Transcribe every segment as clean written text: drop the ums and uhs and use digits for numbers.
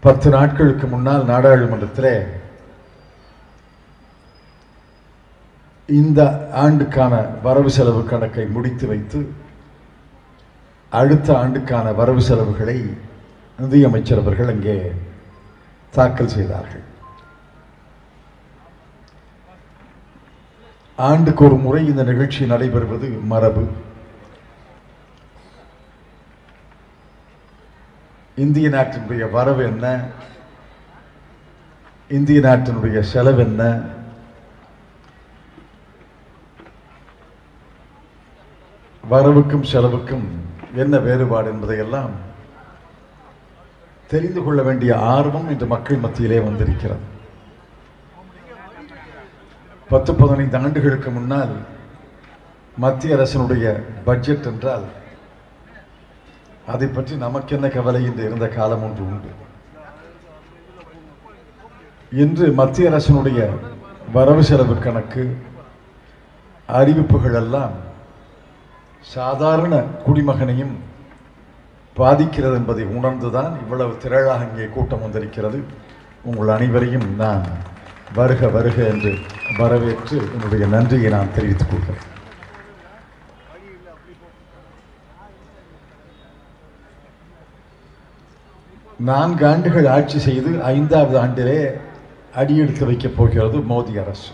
10 நாட்களுக்கு முன்னால் நாடாளுமன்றத்தில் இந்த ஆண்டுக்கான வரவு செலவு கணக்கை முடித்து வைத்து அடுத்த ஆண்டுக்கான வரவு செலவுகளை நிதியமைச்சர் அவர்கள் அங்கே தாக்கல் செய்தார்கள். ஆண்டுக்கு ஒரு முறை இந்த நிகழ்ச்சி நடைபெறுவது மரபு. இந்திய நாட்டினுடைய வரவு என்ன, இந்திய நாட்டினுடைய செலவு என்ன, வரவுக்கும் செலவுக்கும் என்ன வேறுபாடு என்பதையெல்லாம் தெரிந்து கொள்ள வேண்டிய ஆர்வம் இன்று மக்கள் மத்தியிலே வந்திருக்கிறது. 10-15 ஆண்டுகளுக்கு முன்னால் மத்திய அரசினுடைய பட்ஜெட் என்றால் அதை பற்றி நமக்கு என்ன கவலை என்று இருந்த காலம் ஒன்று உண்டு. இன்று மத்திய அரசினுடைய வரவு செலவு கணக்கு அறிவிப்புகள் எல்லாம் சாதாரண குடிமகனையும் பாதிக்கிறது என்பதை உணர்ந்துதான் இவ்வளவு திரளாக இங்கே கூட்டம் வந்திருக்கிறது. உங்கள் அனைவரையும் நான் வருக வருக என்று வரவேற்று என்னுடைய நன்றியை நான் தெரிவித்துக் கொள்கிறேன். நான்கு ஆண்டுகள் ஆட்சி செய்து 5வது ஆண்டிலே அடியெடுத்து வைக்கப் போகிறது மோடி அரசு.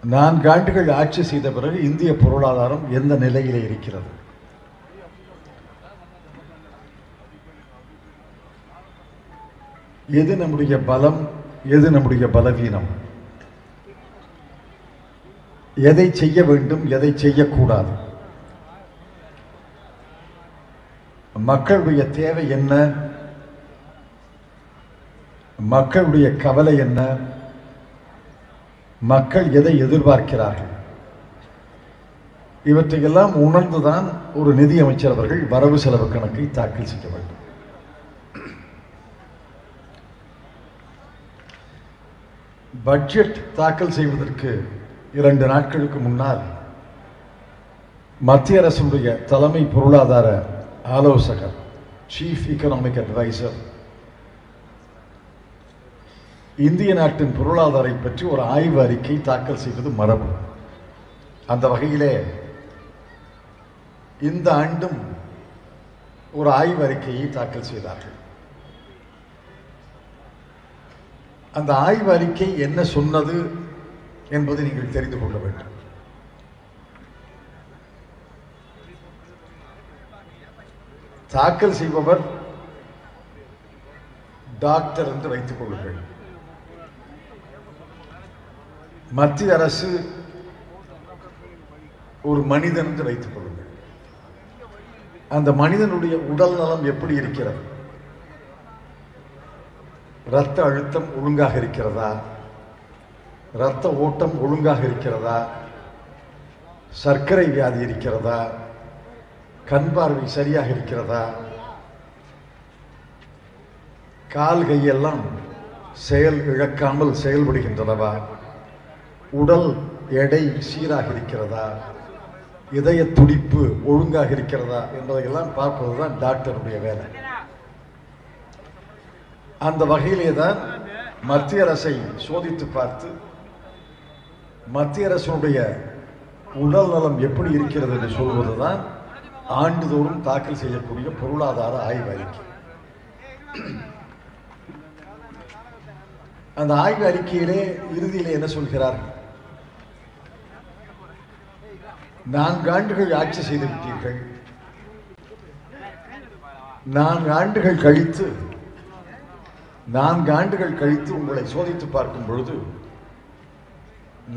நான்கு ஆண்டுகள் ஆட்சி செய்த பிறகு இந்திய பொருளாதாரம் எந்த நிலையிலே இருக்கிறது? எது நம்முடைய பலம், எது நம்முடைய பலவீனம், எதை செய்ய வேண்டும், எதை செய்யக்கூடாது, மக்களுடைய தேவை என்ன, மக்களுடைய கவலை என்ன, மக்கள் எதை எதிர்பார்க்கிறார்கள், இவற்றையெல்லாம் உணர்ந்துதான் ஒரு நிதி அமைச்சர் அவர்கள் வரவு செலவு கணக்கை தாக்கல் செய்ய வேண்டும். பட்ஜெட் தாக்கல் செய்வதற்கு 2 நாட்களுக்கு முன்னால் மத்திய அரசுடைய தலைமை பொருளாதார ஆலோசகர், சீஃப் எக்கனாமிக் அட்வைசர், இந்திய நாட்டின் பொருளாதாரத்தை பற்றி ஒரு ஆய்வு அறிக்கை தாக்கல் செய்வது மரபு. அந்த வகையிலே இந்த ஆண்டும் ஒரு ஆய்வு அறிக்கையை தாக்கல் செய்தார்கள். அந்த ஆய்வு அறிக்கை என்ன சொன்னது என்பதை நீங்கள் தெரிந்து கொள்ள வேண்டும். தாக்கல் செய்பவர் டாக்டர் என்று வைத்துக் கொள்ளுங்கள். மத்திய அரசு ஒரு மனிதன் என்று வைத்துக் கொள்ளுங்கள். அந்த மனிதனுடைய உடல் நலம் எப்படி இருக்கிறது? இரத்த அழுத்தம் ஒழுங்காக இருக்கிறதா? இரத்த ஓட்டம் ஒழுங்காக இருக்கிறதா? சர்க்கரை வியாதி இருக்கிறதா? கண் பார்வை சரியாக இருக்கிறதா? கால் கையெல்லாம் செயல் இழக்காமல் செயல்படுகின்றனவா? உடல் எடை சீராக இருக்கிறதா? இதய துடிப்பு ஒழுங்காக இருக்கிறதா என்பதையெல்லாம் பார்ப்பதுதான் டாக்டருடைய வேலை. அந்த வகையிலே தான் மத்திய அரசை சோதித்து பார்த்து மத்திய அரசுடைய உடல் நலம் எப்படி இருக்கிறது என்று சொல்வதுதான் ஆண்டுதோறும் தாக்கல் செய்யக்கூடிய பொருளாதார ஆய்வு அறிக்கை. அந்த ஆய்வு அறிக்கையிலே இறுதியிலே என்ன சொல்கிறார்கள்? 4 ஆண்டுகள் ஆட்சி செய்து விட்டீர்கள். 4 ஆண்டுகள் கழித்து உங்களை சோதித்து பார்க்கும் பொழுது,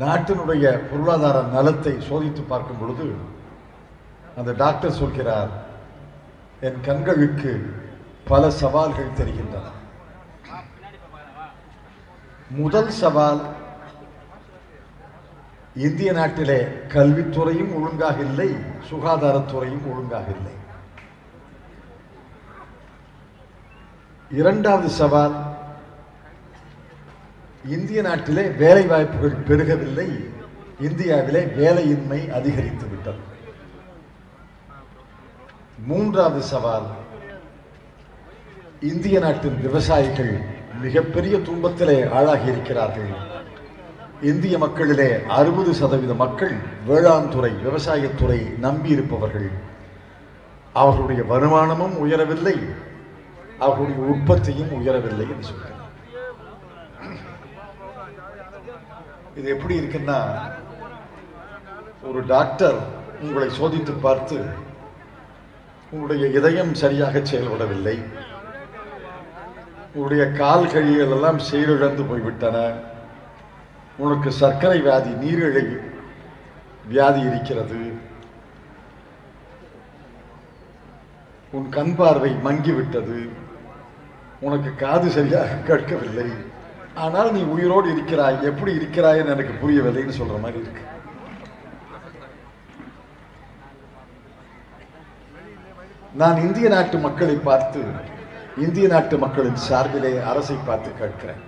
நாட்டினுடைய பொருளாதார நலத்தை சோதித்து பார்க்கும் பொழுது அந்த டாக்டர் சொல்கிறார், என் கண்களுக்கு பல சவால்கள் தெரிகின்றன. முதல் சவால், இந்திய நாட்டிலே கல்வித்துறையும் ஒழுங்காக இல்லை, சுகாதாரத்துறையும் ஒழுங்காக இல்லை. இரண்டாவது சவால், இந்திய நாட்டிலே வேலை வாய்ப்புகள் பெருகவில்லை, இந்தியாவிலே வேலையின்மை அதிகரித்து விட்டது. மூன்றாவது சவால், இந்திய நாட்டின் விவசாயிகள் மிகப்பெரிய துன்பத்திலே ஆளாகி இருக்கிறார்கள். இந்திய மக்களிலே 60% மக்கள் வேளாண் துறை, விவசாயத்துறை நம்பி இருப்பவர்கள். அவர்களுடைய வருமானமும் உயரவில்லை, அவர்களுடைய உற்பத்தியும் உயரவில்லை என்று சொல்கிறார். இது எப்படி இருக்குன்னா, ஒரு டாக்டர் உங்களை சோதித்து பார்த்து உங்களுடைய இதயம் சரியாக செயல்படவில்லை, உங்களுடைய கால் கைகள் எல்லாம் செயலிழந்து போய்விட்டன, உனக்கு சர்க்கரை வியாதி, நீரிழை வியாதி இருக்கிறது, உன் கண் பார்வை மங்கிவிட்டது, உனக்கு காது சரியாக கேட்கவில்லை, ஆனால் நீ உயிரோடு இருக்கிறாய், எப்படி இருக்கிறாய் என்று எனக்கு புரியவில்லைன்னு சொல்ற மாதிரி இருக்கு. நான் இந்திய நாட்டு மக்களை பார்த்து, இந்திய நாட்டு மக்களின் சார்பிலே அரசை பார்த்து கேட்கிறேன்.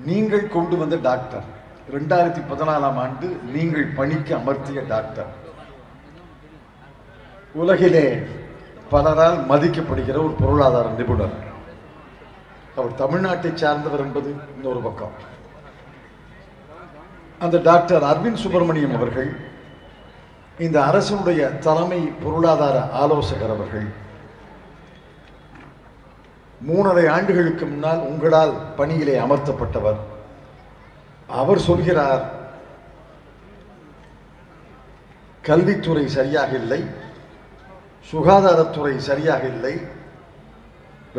நீங்கள் கொண்டு வந்த டாக்டர், 2014ஆம் ஆண்டு நீங்கள் பணிக்கு அமர்த்திய டாக்டர், உலகிலே பலரால் மதிக்கப்படுகிற ஒரு பொருளாதார நிபுணர். அவர் தமிழ்நாட்டை சார்ந்தவர் என்பது இன்னொரு பக்கம். அந்த டாக்டர் அரவிந்த் சுப்பிரமணியம் அவர்கள் இந்த அரசுடைய தலைமை பொருளாதார ஆலோசகர் அவர்கள். 3.5 ஆண்டுகளுக்கு முன்னால் உங்களால் பணியிலே அமர்த்தப்பட்டவர். அவர் சொல்கிறார், கல்வித்துறை சரியாக இல்லை, சுகாதாரத்துறை சரியாக இல்லை,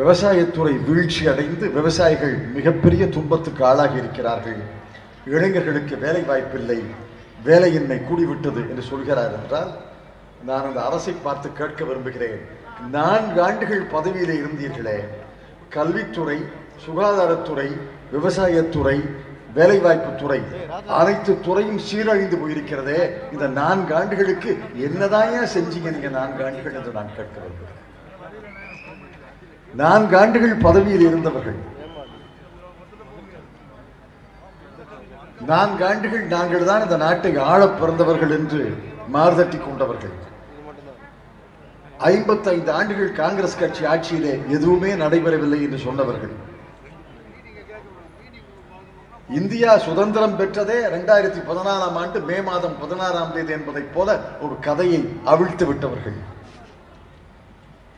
விவசாயத்துறை வீழ்ச்சி அடைந்து விவசாயிகள் மிகப்பெரிய துன்பத்துக்கு ஆளாகி இருக்கிறார்கள், இளைஞர்களுக்கு வேலை வாய்ப்பில்லை, வேலையின்மை கூடிவிட்டது என்று சொல்கிறார் என்றால், நான் அந்த அரசை பார்த்து கேட்க விரும்புகிறேன், 4 ஆண்டுகள் பதவியிலே இருந்தீர்களே, கல்வித்துறை, சுகாதாரத்துறை, விவசாயத்துறை, வேலைவாய்ப்புத்துறை, அனைத்து துறையும் சீரழிந்து போயிருக்கிறதே, இந்த 4 ஆண்டுகளுக்கு என்னதான் செஞ்சீங்க நீங்க 4 ஆண்டுகள் என்று நான் கேட்க விரும்புகிறேன். 4 ஆண்டுகள் பதவியில் இருந்தவர்கள், 4 ஆண்டுகள் நாங்கள் தான் இந்த நாட்டை ஆள பிறந்தவர்கள் என்று மார்தட்டி கொண்டவர்கள், 55 ஆண்டுகள் காங்கிரஸ் கட்சி ஆட்சியிலே எதுவுமே நடைபெறவில்லை என்று சொன்னவர்கள், இந்தியா சுதந்திரம் பெற்றதே 2014ஆம் ஆண்டு மே மாதம் 16ஆம் தேதி என்பதைப் போல ஒரு கதையை அவிழ்த்து விட்டவர்கள்,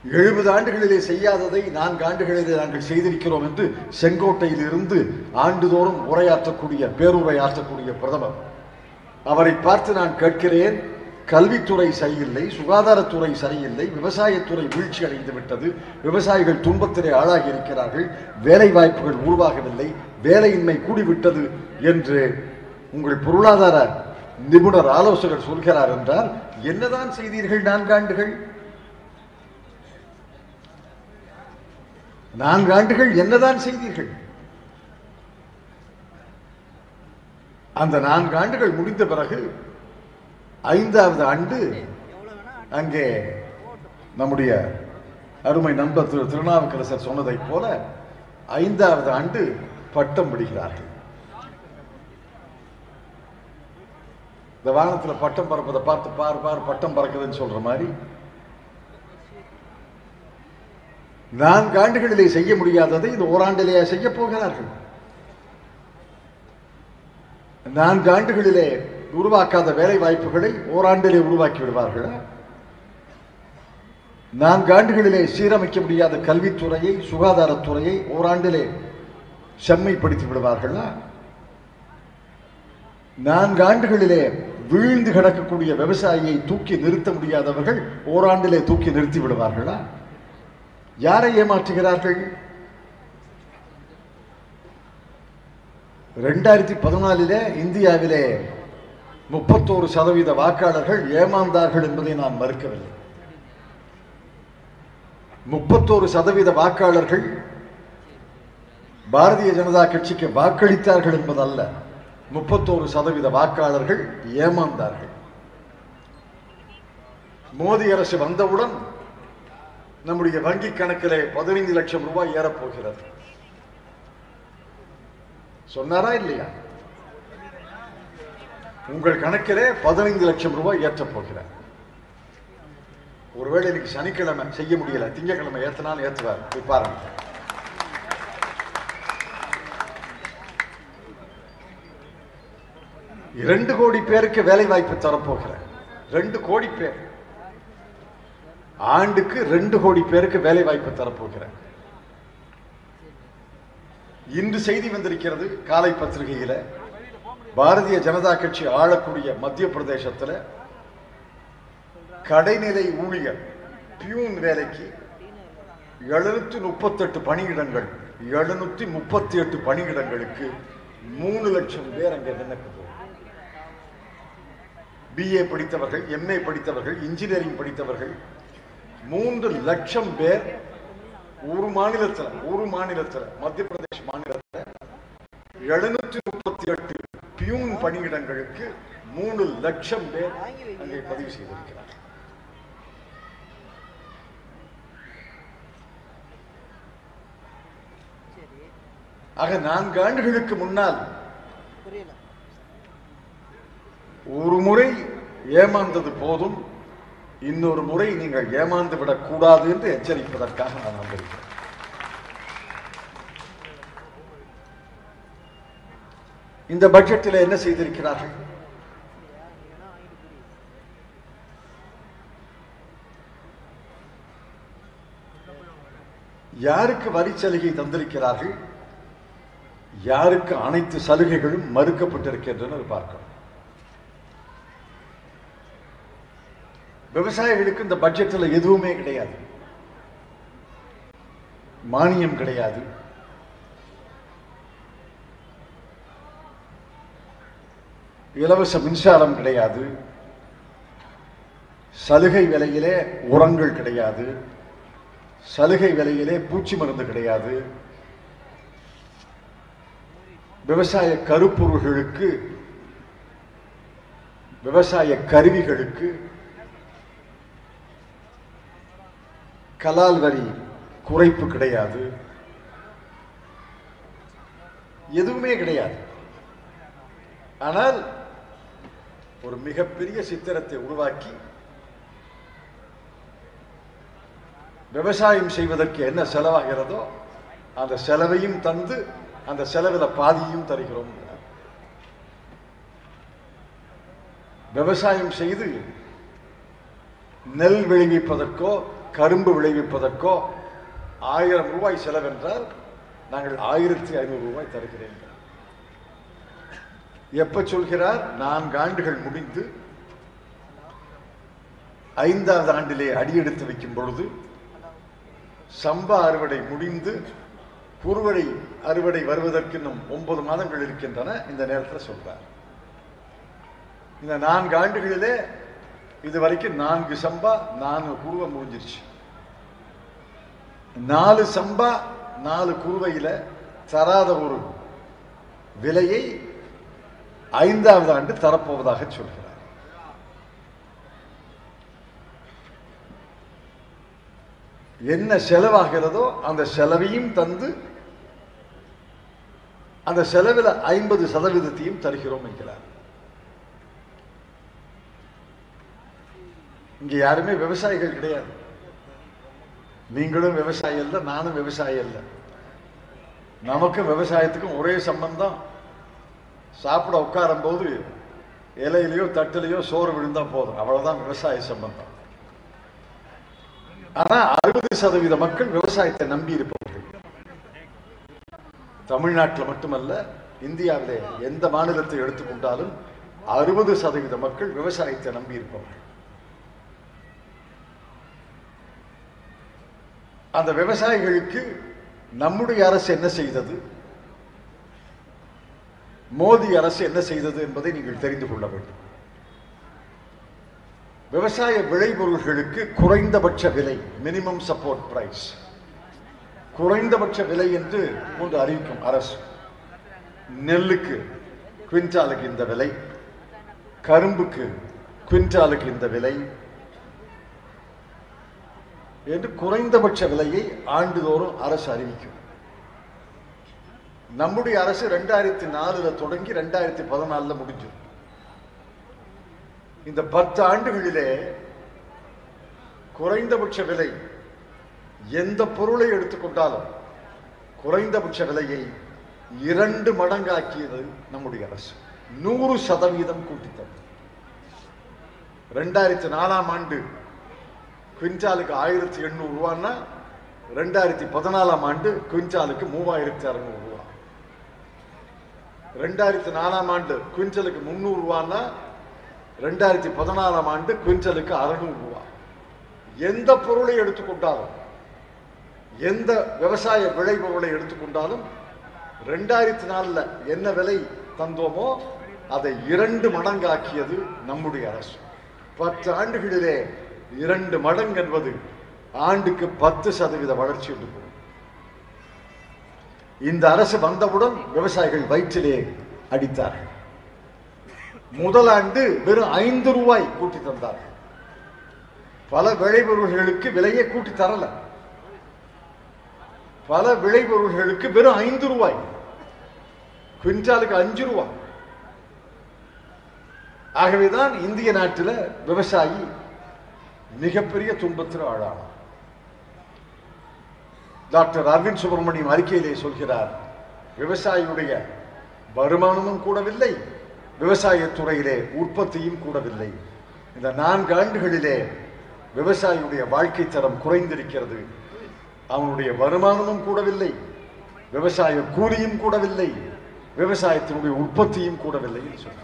70 ஆண்டுகளிலே செய்யாததை 4 ஆண்டுகளிலே நாங்கள் செய்திருக்கிறோம் என்று செங்கோட்டையில் இருந்து ஆண்டுதோறும் உரையாற்றக்கூடிய, பேருரையாற்றக்கூடிய பிரதமர், அவரை பார்த்து நான் கேட்கிறேன், கல்வித்துறை சரியில்லை, சுகாதாரத்துறை சரியில்லை, விவசாயத்துறை வீழ்ச்சி அடைந்து விட்டது, விவசாயிகள் துன்பத்திலே ஆளாகி இருக்கிறார்கள், வேலை வாய்ப்புகள் உருவாகவில்லை, வேலையின்மை கூடிவிட்டது என்று உங்கள் பொருளாதார நிபுணர் ஆலோசகர் சொல்கிறார் என்றால் என்னதான் செய்தீர்கள் 4 ஆண்டுகள்? 4 ஆண்டுகள் என்னதான் செய்தீர்கள்? அந்த 4 ஆண்டுகள் முடிந்த பிறகு 5வது ஆண்டு அங்கே நம்முடைய அருமை நண்பர் திருநாவுக்கரசர் சொன்னதைப் போல 5வது ஆண்டு பட்டம் விடுகிறார்கள். இந்த வானத்தில் பட்டம் பறப்பதை பார்த்து பார் பார் பட்டம் பறக்குதுன்னு சொல்ற மாதிரி 4 ஆண்டுகளிலே செய்ய முடியாததை இந்த ஓராண்டிலேயே செய்ய போகிறார்கள். 4 ஆண்டுகளிலே உருவாக்காத வேலை வாய்ப்புகளை ஓராண்டிலே உருவாக்கி விடுவார்களா? 4 ஆண்டுகளிலே சீரமைக்க முடியாத கல்வித்துறையை, சுகாதாரத்துறையை ஓராண்டிலே செம்மைப்படுத்தி விடுவார்களா? 4 ஆண்டுகளிலே வீழ்ந்து கிடக்கக்கூடிய விவசாயியை தூக்கி நிறுத்த முடியாதவர்கள் ஓராண்டிலே தூக்கி நிறுத்தி விடுவார்களா? யாரை ஏமாற்றுகிறார்கள்? 2014 இந்தியாவிலே 31% வாக்காளர்கள் ஏமாந்தார்கள் என்பதை நான் மறுக்கவில்லை. 31% வாக்காளர்கள் பாரதிய ஜனதா கட்சிக்கு வாக்களித்தார்கள் என்பதல்ல, 31% வாக்காளர்கள் ஏமாந்தார்கள். மோடி அரசு வந்தவுடன் நம்முடைய வங்கி கணக்கிலே 15 லட்சம் ரூபாய் ஏறப்போகிறது சொன்னாரா இல்லையா? உங்கள் கணக்கிலே 15 லட்சம் ரூபாய் ஏற்றப் போகிறார். ஒருவேளை இன்னைக்கு சனிக்கிழமை செய்ய முடியல, திங்கக்கிழமை ஏத்தினாலும் ஏத்துவார். போய் பாருங்க. இரண்டு கோடி பேருக்கு வேலை வாய்ப்பு தரப்போகிறேன். 2 கோடி பேர், ஆண்டுக்கு 2 கோடி பேருக்கு வேலை வாய்ப்பு தரப்போகிறேன். இன்று செய்தி வந்திருக்கிறது காலை பத்திரிகையில, பாரதிய ஜனதா கட்சி ஆளக்கூடிய மத்திய பிரதேசத்தில் கடைநிலை ஊழியர் பியூன் வேலைக்கு 738 பணியிடங்கள், 738 பணியிடங்களுக்கு 3 லட்சம் பேர் அங்கே விண்ணப்பிப்போம். BA படித்தவர்கள், MA படித்தவர்கள், இன்ஜினியரிங் படித்தவர்கள் 3 லட்சம் பேர் ஒரு மாநிலத்தில் மத்திய பிரதேச மாநிலத்தில் 738 பியூன் பணியிடங்களுக்கு 3 லட்சம் பேர் அங்கே பதிவு செய்திருக்கிறார். ஆக 4 ஆண்டுகளுக்கு முன்னால் ஒரு முறை ஏமாந்தது போதும், இன்னொரு முறை நீங்கள் ஏமாந்து விடக் கூடாது என்று எச்சரிப்பதற்காக நான் வந்திருக்கிறேன். இந்த பட்ஜெட்டில் என்ன செய்திருக்கிறார்கள்? யாருக்கு வரி சலுகை தந்திருக்கிறார்கள், யாருக்கு அனைத்து சலுகைகளும் மறுக்கப்பட்டிருக்கின்றன பார்க்கிறோம். விவசாயிகளுக்கு இந்த பட்ஜெட்டில் எதுவுமே கிடையாது. மானியம் கிடையாது, இலவச மின்சாரம் கிடையாது, சலுகை விலையிலே உரங்கள் கிடையாது, சலுகை விலையிலே பூச்சி மருந்து கிடையாது, விவசாய கருப்பொருள்களுக்கு, விவசாய கருவிகளுக்கு கலால் வரி குறைப்பு கிடையாது, எதுவுமே கிடையாது. ஆனால் ஒரு மிகப்பெரிய சித்திரத்தை உருவாக்கி விவசாயம் செய்வதற்கு என்ன செலவாகிறதோ அந்த செலவையும் தந்து அந்த செலவில் பாதியும் தருகிறோம். விவசாயம் செய்து நெல் விளைவிப்பதற்கோ கரும்பு விளைவிப்பதற்கோ 1000 ரூபாய் செலவென்றால் நாங்கள் 1500 ரூபாய் தருகிறேன். எப்ப சொல்கிறார்? 4 ஆண்டுகள் முடிந்து 5வது ஆண்டிலே அடியெடுத்து வைக்கும் பொழுது, சம்பா அறுவடை முடிந்து குறுவடை அறுவடை வருவதற்கு இன்னும் 9 மாதங்கள் இருக்கின்றன. இந்த நேரத்தில் சொல்றார், இந்த 4 ஆண்டுகளிலே இதுவரைக்கும் 4 சம்பா 4 குருவை முடிஞ்சிருச்சு. 4 சம்பா 4 குருவையில தராத ஒரு விலையை 5வது ஆண்டு தரப்போவதாக சொல்கிறார். என்ன செலவாகிறதோ அந்த செலவையும் தந்து அந்த செலவில் 50% தருகிறோம் என்கிறார். இங்க யாருமே விவசாயிகள் கிடையாது. நீங்களும் விவசாயி அல்ல, நானும் விவசாயி அல்ல. நமக்கும் விவசாயத்துக்கும் ஒரே சம்பந்தம். சாப்பிட உட்காரும் போது இலையிலையோ தட்டிலையோ சோறு விழுந்தா போதும், அவ்வளவுதான் விவசாய சம்பந்தம். ஆனா 60% மக்கள் விவசாயத்தை நம்பி இருப்பவர்கள். தமிழ்நாட்டில் மட்டுமல்ல, இந்தியாவிலே எந்த மாநிலத்தை எடுத்துக்கொண்டாலும் 60% மக்கள் விவசாயத்தை நம்பி இருப்பவர்கள். அந்த விவசாயிகளுக்கு நம்முடைய அரசு என்ன செய்தது, மோடி அரசு என்ன செய்தது என்பதை நீங்கள் தெரிந்து கொள்ள வேண்டும். விவசாய விளைபொருள்களுக்கு குறைந்தபட்ச விலை, மினிமம் சப்போர்ட் பிரைஸ், குறைந்தபட்ச விலை என்று கொண்டு அறிவிக்கும் அரசு. நெல்லுக்கு குவிண்டாலுக்கு இந்த விலை, கரும்புக்கு குவிண்டாலுக்கு இந்த விலை என்று குறைந்தபட்ச விலையை ஆண்டுதோறும் அரசு அறிவிக்கும். நம்முடைய அரசு 2004 தொடங்கி 2014 முடிஞ்சது. இந்த 10 ஆண்டுகளிலே குறைந்தபட்ச விலை எந்த பொருளை எடுத்துக்கொண்டாலும் குறைந்தபட்ச விலையை 2 மடங்காக்கியது நம்முடைய அரசு. 100% கூட்டித்தது. 2004ஆம் ஆண்டு குவிண்டாலுக்கு 1800 ரூபான்னா 2014ஆம் ஆண்டு குவிண்டாலுக்கு 3600 ரூபா. 2004ஆம் ஆண்டு குவிண்டலுக்கு 300 ரூபான்னா 2014ஆம் ஆண்டு குவிண்டலுக்கு 600 ரூபா. எந்த பொருளை எடுத்துக்கொண்டாலும், எந்த விவசாய விளைபொருளை எடுத்துக்கொண்டாலும் 2004ல் என்ன விலை தந்தோமோ அதை 2 மடங்காக்கியது நம்முடைய அரசு. 10 ஆண்டுகளிலே 2 மடங்கு என்பது ஆண்டுக்கு 10% வளர்ச்சி என்று கூறும். இந்த அரசு வந்தவுடன் விவசாயிகள் வயிற்றிலே அடித்தார்கள். முதல் ஆண்டு வெறும் 5 ரூபாய் கூட்டி தந்தார்கள். பல விளைபொருள்களுக்கு விலையை கூட்டி தரல. பல விளைபொருள்களுக்கு வெறும் 5 ரூபாய், குவிண்டாலுக்கு 5 ரூபாய். ஆகவேதான் இந்திய நாட்டில் விவசாயி மிகப்பெரிய துன்பத்தில் ஆளானார். டாக்டர் அரவிந்த் சுப்பிரமணியம் அறிக்கையிலே சொல்கிறார், விவசாயியுடைய வருமானமும் கூடவில்லை, விவசாயத்துறையிலே உற்பத்தியும் கூடவில்லை. இந்த 4 ஆண்டுகளிலே விவசாயியுடைய வாழ்க்கை தரம் குறைந்திருக்கிறது. அவனுடைய வருமானமும் கூடவில்லை, விவசாய கூலியும் கூடவில்லை, விவசாயத்தினுடைய உற்பத்தியும் கூடவில்லை என்று சொன்னார்.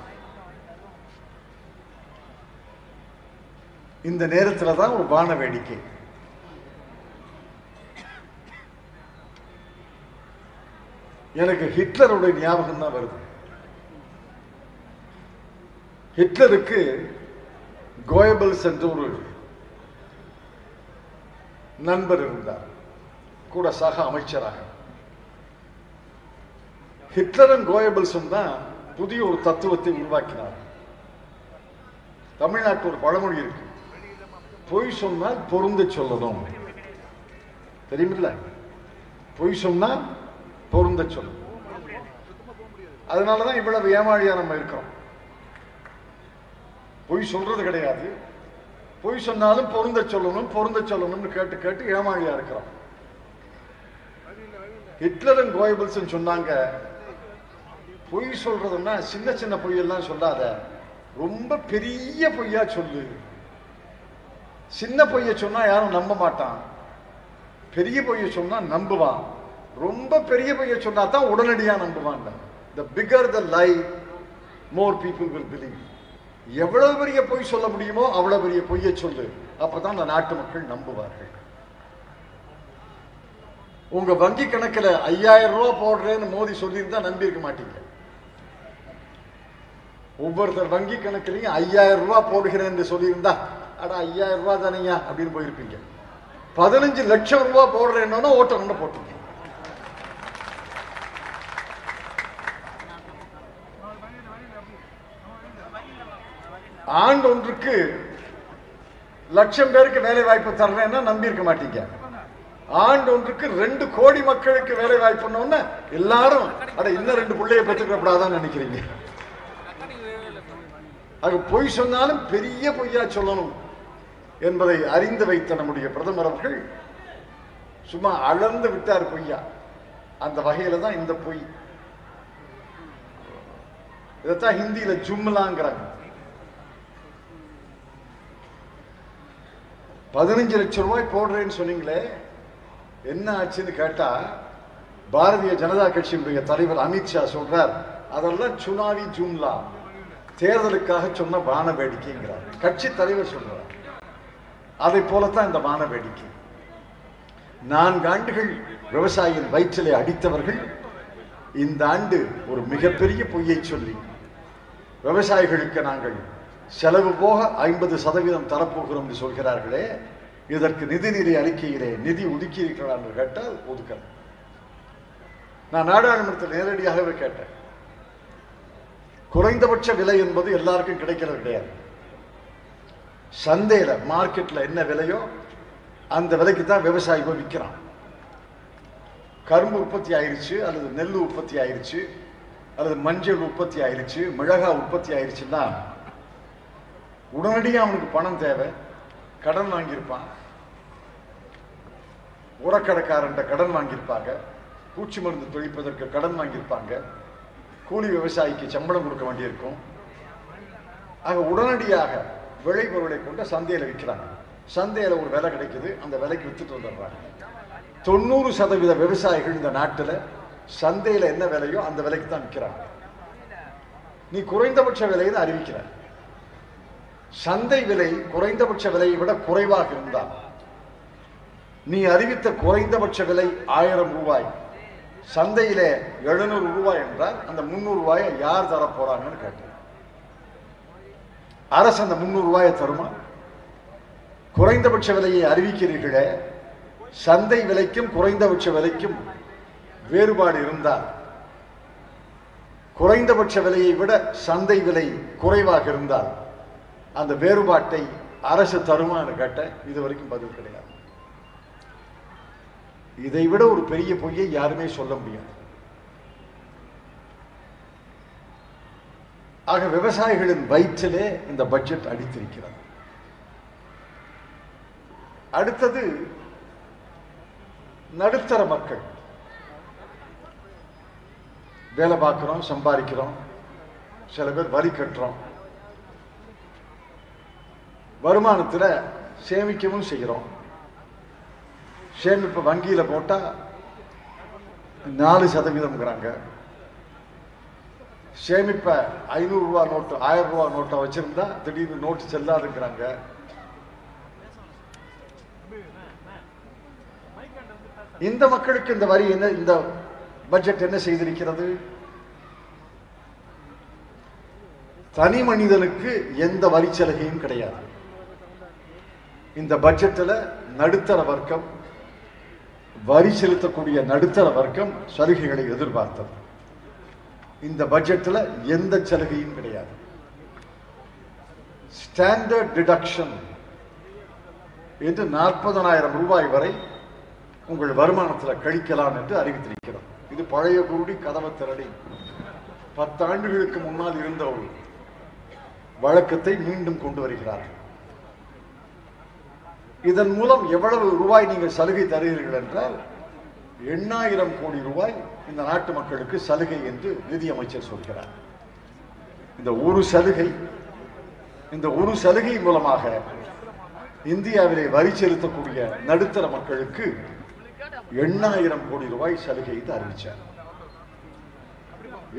இந்த நேரத்தில் தான் ஒரு வான வேடிக்கை. எனக்கு ஹிட்லருடைய ஞாபகம் தான் வருது. ஹிட்லருக்கு கோயபல்ஸ் என்ற ஒரு நண்பர் இருந்தார், கூட சக அமைச்சராக. ஹிட்லரும் கோயபல்ஸும் தான் புதிய ஒரு தத்துவத்தை உருவாக்கினார். தமிழ்நாட்டில் ஒரு பழமொழி இருக்கு, பொய் சொன்னால் பொருந்த சொல்லணும். தெரியுமில்ல? பொய் சொன்னால் பொருந்த சொல்லணும். அதனாலதான் இவ்வளவு ஏமாளியா நம்ம இருக்கிறோம். பொய் சொல்றது கிடையாது, பொய் சொன்னாலும் பொருந்த சொல்லணும், பொருந்த சொல்லணும்னு கேட்டு கேட்டு ஏமாளியா இருக்கிறோம். ஹிட்லரும் கோயபல்ஸும் சொன்னாங்க, பொய் சொல்றதுன்னா சின்ன சின்ன பொய்யெல்லாம் சொல்லாத, ரொம்ப பெரிய பொய்யா சொல்லு. சின்ன பொய்ய சொன்னா யாரும் நம்ப மாட்டான், பெரிய பொய்ய சொன்னா நம்புவான். ரொம்ப பெரிய பொய்ய சொன்னா தான் உடனடியா நம்புவான். The bigger the lie, more people will believe. எவ்வளவு பெரிய பொய் சொல்ல முடியுமோ அவ்வளவு பெரிய பொய்யை சொல்லு, அப்பதான் அந்த நாட்டு மக்கள் நம்புவார்கள். உங்க வங்கி கணக்கில் 5000 ரூபாய் போடுறேன்னு மோடி சொல்லியிருந்தா நம்பி இருக்க மாட்டீங்க. ஒவ்வொருத்தர் வங்கி கணக்கிலையும் 5000 ரூபாய் போடுகிறேன் என்று சொல்லியிருந்தா, அடா 5000 ரூபாய் தானேயா அப்படின்னு போயிருப்பீங்க. 15 லட்சம் ரூபாய் போடுறேன்னா ஓட்ட கொண்டு போட்டீங்க. ஆண்டு ஒன்றுக்கு 1,00,000 பேருக்கு வேலை வாய்ப்பு தர்றேன்னா நம்பி இருக்க மாட்டீங்க. ஆண்டு ஒன்றுக்கு 2 கோடி மக்களுக்கு வேலை வாய்ப்புன்னு எல்லாரும் அட இன்னும் 2 பிள்ளைய பெற்றுக்கூடாதான்னு நினைக்கிறீங்க. அது பொய் சொன்னாலும் பெரிய பொய்யா சொல்லணும் என்பதை அறிந்து வைத்த நம்முடைய பிரதமர் அவர்கள் சும்மா அளந்து விட்டார் பொய்யா. அந்த வகையில தான் இந்த பொய். இதைத்தான் ஹிந்தியில ஜும்லாங்கிறாங்க. 15 லட்சம் ரூபாய் போடுறேன்னு சொன்னீங்களே, என்ன ஆச்சுன்னு கேட்டா பாரதிய ஜனதா கட்சியினுடைய தலைவர் அமித்ஷா சொல்றார், அதெல்லாம் சுனாவி ஜும்லா, தேர்தலுக்காக சொன்ன வான வேடிக்கைங்கிறார். கட்சி தலைவர் சொல்றார். அதை போலத்தான் இந்த வான வேடிக்கை. 4 ஆண்டுகள் விவசாயியின் வயிற்றிலே அடித்தவர்கள் இந்த ஆண்டு ஒரு மிகப்பெரிய பொய்யை சொல்லி விவசாயிகளுக்கு நாங்கள் செலவு போக 50% தரப்போகிறோம் என்று சொல்கிறார்களே, இதற்கு நிதிநிலை அறிக்கையிலே நிதி ஒதுக்கி இருக்கிறார் என்று கேட்டால் ஒதுக்கல. நான் நாடாளுமன்றத்தில் நேரடியாகவே கேட்டேன். குறைந்தபட்ச விலை என்பது எல்லாருக்கும் கிடைக்கிறது கிடையாது. சந்தையில மார்க்கெட்ல என்ன விலையோ அந்த விலைக்கு தான் விவசாயி போய் விற்கிறான். கரும்பு உற்பத்தி ஆயிருச்சு, அல்லது நெல் உற்பத்தி ஆயிருச்சு, அல்லது மஞ்சள் உற்பத்தி ஆயிருச்சு, மிளகாய் உற்பத்தி ஆயிருச்சுன்னா உடனடியாக அவனுக்கு பணம் தேவை, கடன் வாங்கியிருப்பான். உரக்கடைக்காரன்ட்ட கடன் வாங்கியிருப்பாங்க, பூச்சி மருந்து தெளிப்பதற்கு கடன் வாங்கியிருப்பாங்க, கூலி விவசாயிக்கு சம்பளம் கொடுக்க வேண்டியிருக்கும். ஆக உடனடியாக விளைபொருளை கொண்டு சந்தையில் விற்கிறாங்க. சந்தையில் ஒரு விலை கிடைக்குது, அந்த விலைக்கு வித்துட்டு வந்துடுறாங்க. 90% விவசாயிகள் இந்த நாட்டில் சந்தையில் என்ன விலையோ அந்த விலைக்கு தான் விற்கிறாங்க. நீ குறைந்தபட்ச விலையை அறிவிக்கிற. சந்தை விலை குறைந்தபட்ச விலையை விட குறைவாக இருந்தால், நீ அறிவித்த குறைந்தபட்ச விலை 1000 ரூபாய், சந்தையிலே 700 ரூபாய் என்றால் அந்த 300 ரூபாயை யார் தர போறாங்கன்னு கேட்டேன். அரசு அந்த 300 ரூபாயை தருமா? குறைந்தபட்ச விலையை அறிவிக்கிறீர்களே, சந்தை விலைக்கும் குறைந்தபட்ச விலைக்கும் வேறுபாடு இருந்தால், குறைந்தபட்ச விலையை விட சந்தை விலை குறைவாக இருந்தால் அந்த வேறுபாட்டை அரசு தருமான்னு கேட்டேன். இதுவரைக்கும் பதில் கிடையாது. இதை விட ஒரு பெரிய பொய்யை யாருமே சொல்ல முடியாது. ஆக விவசாயிகளின் வயிற்றிலே இந்த பட்ஜெட் அடித்திருக்கிறது. அடுத்தது நடுத்தர மக்கள். வேலை பார்க்கிறோம், சம்பாதிக்கிறோம், சில பேர் வரி கட்டுறோம், வருமானத்தில் சேமிக்கவும் செய்கிறோம். சேமிப்பு வங்கியில் போட்டா 4%. சேமிப்ப 500 ரூபா நோட்டு 1000 ரூபா நோட்டை வச்சிருந்தா திடீர்னு நோட்டு செல்லாதுங்கிறாங்க. இந்த மக்களுக்கு இந்த வரி என்ன, இந்த பட்ஜெட் என்ன செய்திருக்கிறது? தனி மனிதனுக்கு எந்த வரி சலுகையும் கிடையாது. இந்த பட்ஜெட்டில் நடுத்தர வர்க்கம், வரி செலுத்தக்கூடிய நடுத்தர வர்க்கம் சலுகைகளை எதிர்பார்த்தது. இந்த பட்ஜெட்டில் எந்த சலுகையும் கிடையாது. ஸ்டாண்டர்ட் டிடக்ஷன் என்று 40,000 ரூபாய் வரை உங்கள் வருமானத்தில் கழிக்கலாம் என்று அறிவித்திருக்கிறோம். இது பழைய கூடி கதவை திரடி 10 ஆண்டுகளுக்கு முன்னால் இருந்த ஒரு வழக்கத்தை மீண்டும் கொண்டு வருகிறார்கள். இதன் மூலம் எவ்வளவு ரூபாய் நீங்கள் சலுகை தருகிறீர்கள் என்றால் 8,000 கோடி ரூபாய் இந்த நாட்டு மக்களுக்கு சலுகை என்று நிதியமைச்சர் சொல்கிறார். இந்த ஒரு சலுகை மூலமாக இந்தியாவிலே வரி செலுத்தக்கூடிய நடுத்தர மக்களுக்கு 8,000 கோடி ரூபாய் சலுகை என்று அறிவிச்சார்.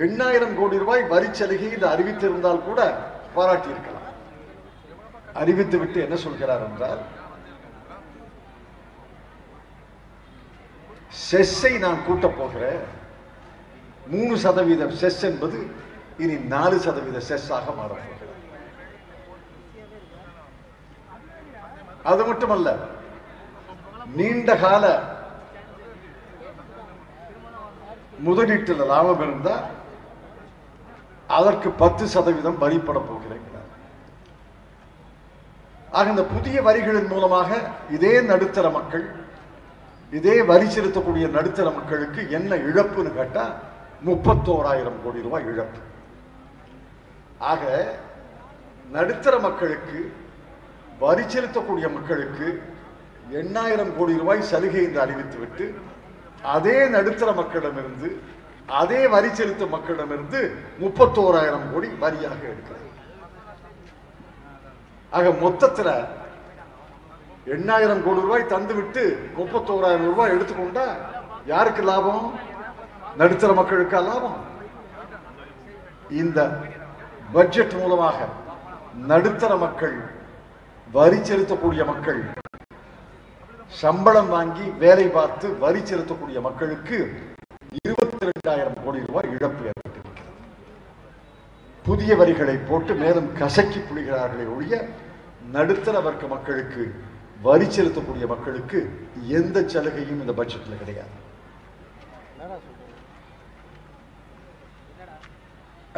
8,000 கோடி ரூபாய் வரி சலுகை என்று அறிவித்திருந்தால் கூட பாராட்டி இருக்கலாம். அறிவித்து விட்டு என்ன சொல்கிறார் என்றால், செஸ்ஸை நான் கூட்டப் போகிறேன். 3% செஸ் என்பது இனி 4% செஸ்ஸாக மாறப்போகிறது. அது மட்டுமல்ல, நீண்ட கால முதலீட்டில் லாபம் இருந்தால் அதற்கு 10% வரிப்பட போகிறேன். ஆக இந்த புதிய வரிகளின் மூலமாக இதே நடுத்தர மக்கள், இதே வரி செலுத்தக்கூடிய நடுத்தர மக்களுக்கு என்ன இழப்புன்னு கேட்டா 31,000 கோடி ரூபாய் இழப்பு. ஆக நடுத்தர மக்களுக்கு, வரி செலுத்தக்கூடிய மக்களுக்கு 8,000 கோடி ரூபாய் சலுகை என்று அறிவித்துவிட்டு அதே நடுத்தர மக்களிடமிருந்து, அதே வரி செலுத்தும் மக்களிடமிருந்து 31,000 கோடி வரியாக எடுக்கிறது. ஆக மொத்தத்தில் 8,000 கோடி ரூபாய் தந்துவிட்டு 31,000 ரூபாய் எடுத்துக்கொண்டா யாருக்கு லாபம்? நடுத்தர மக்களுக்கா லாபம்? இந்த பட்ஜெட் மூலமாக நடுத்தர மக்கள், வரி செலுத்தக்கூடிய மக்கள், சம்பளம் வாங்கி வேலை பார்த்து வரி செலுத்தக்கூடிய மக்களுக்கு 22,000 கோடி ரூபாய் இழப்பு ஏற்பட்டிருக்கிறது. புதிய வரிகளை போட்டு மேலும் கசக்கி புளிகிறார்களே ஒழிய நடுத்தர வர்க்க மக்களுக்கு, வரி செலுத்தக்கூடிய மக்களுக்கு எந்த சலுகையும் இந்த பட்ஜெட்டில் கிடையாது.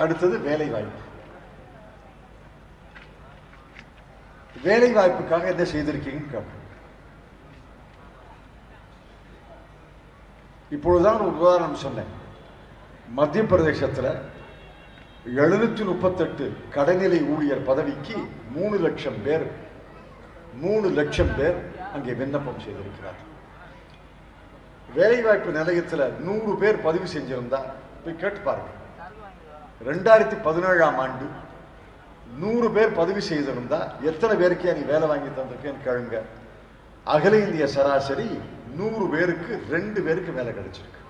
அடுத்தது வேலை வாய்ப்பு. வேலை வாய்ப்புக்காக என்ன செய்திருக்கீங்கன்னு கேட்போம். இப்பொழுதுதான் ஒரு உதாரணம் சொன்னேன். மத்திய பிரதேசத்தில் 738 கடைநிலை ஊழியர் பதவிக்கு 3 லட்சம் பேர் அங்கே விண்ணப்பம் செய்திருக்கிறார். வேலைவாய்ப்பு நிலையத்தில் 100 பேர் பதிவு செஞ்சிருந்தா போய் கேட்டு பாருங்க. 2017ஆம் ஆண்டு 100 பேர் பதிவு செய்திருந்தா எத்தனை பேருக்கு நீ வேலை வாங்கி தந்திருக்கேன்னு கேளுங்க. அகில இந்திய சராசரி 100 பேருக்கு 2 பேருக்கு வேலை கிடைச்சிருக்கு.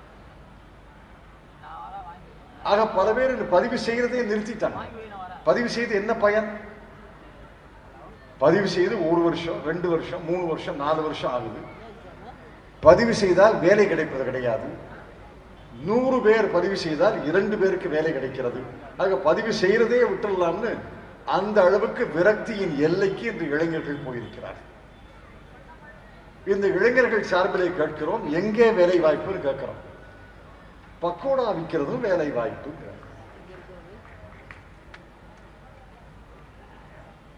ஆக பல பேர் பதிவு செய்யறதே நிறுத்திட்டாங்க. பதிவு செய்து என்ன பயன்? பதிவு செய்து 1 வருஷம் 2 வருஷம் 3 வருஷம் 4 வருஷம் ஆகுது. பதிவு செய்தால் வேலை கிடைப்பது கிடையாது. 100 பேர் பதிவு செய்தால் 2 பேருக்கு வேலை கிடைக்கிறது. ஆக பதிவு செய்யறதே விட்டுடலாம்னு அந்த அளவுக்கு விரக்தியின் எல்லைக்கு இந்த இளைஞர்கள் போயிருக்கிறார். இந்த இளைஞர்கள் சார்பிலே கேட்கிறோம், எங்கே வேலை வாய்ப்புன்னு கேட்கிறோம். பக்கோடா விற்கிறதும் வேலை வாய்ப்பு.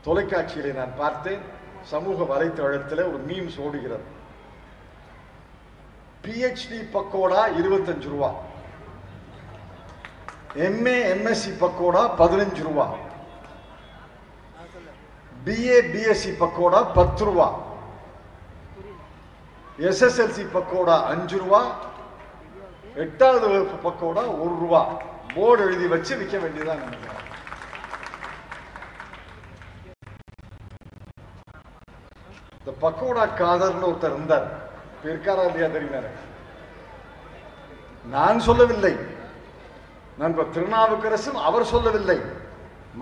தொலைக்காட்சியிலே நான் பார்த்தேன், சமூக வலைத்தளத்தில் ஒரு மீம்ஸ் ஓடுகிறது. PhD பக்கோடா 25 ரூபா, MA MSc பக்கோடா 15 ரூபா, BA BSc பக்கோடா 10 ரூபா, SSLC பக்கோடா 5 ரூபா, 8வது வகுப்பு பக்கோடா 1 ரூபா. போர்டு எழுதி வச்சு விற்க வேண்டியதான் நினைக்கிறேன். இந்த பக்கோடா காதர்னு ஒருத்தர் இருந்தார், இருக்காரா இல்லையா தெரியுமா? நான் சொல்லவில்லை, நண்பர் திருநாவுக்கரசும் அவர் சொல்லவில்லை,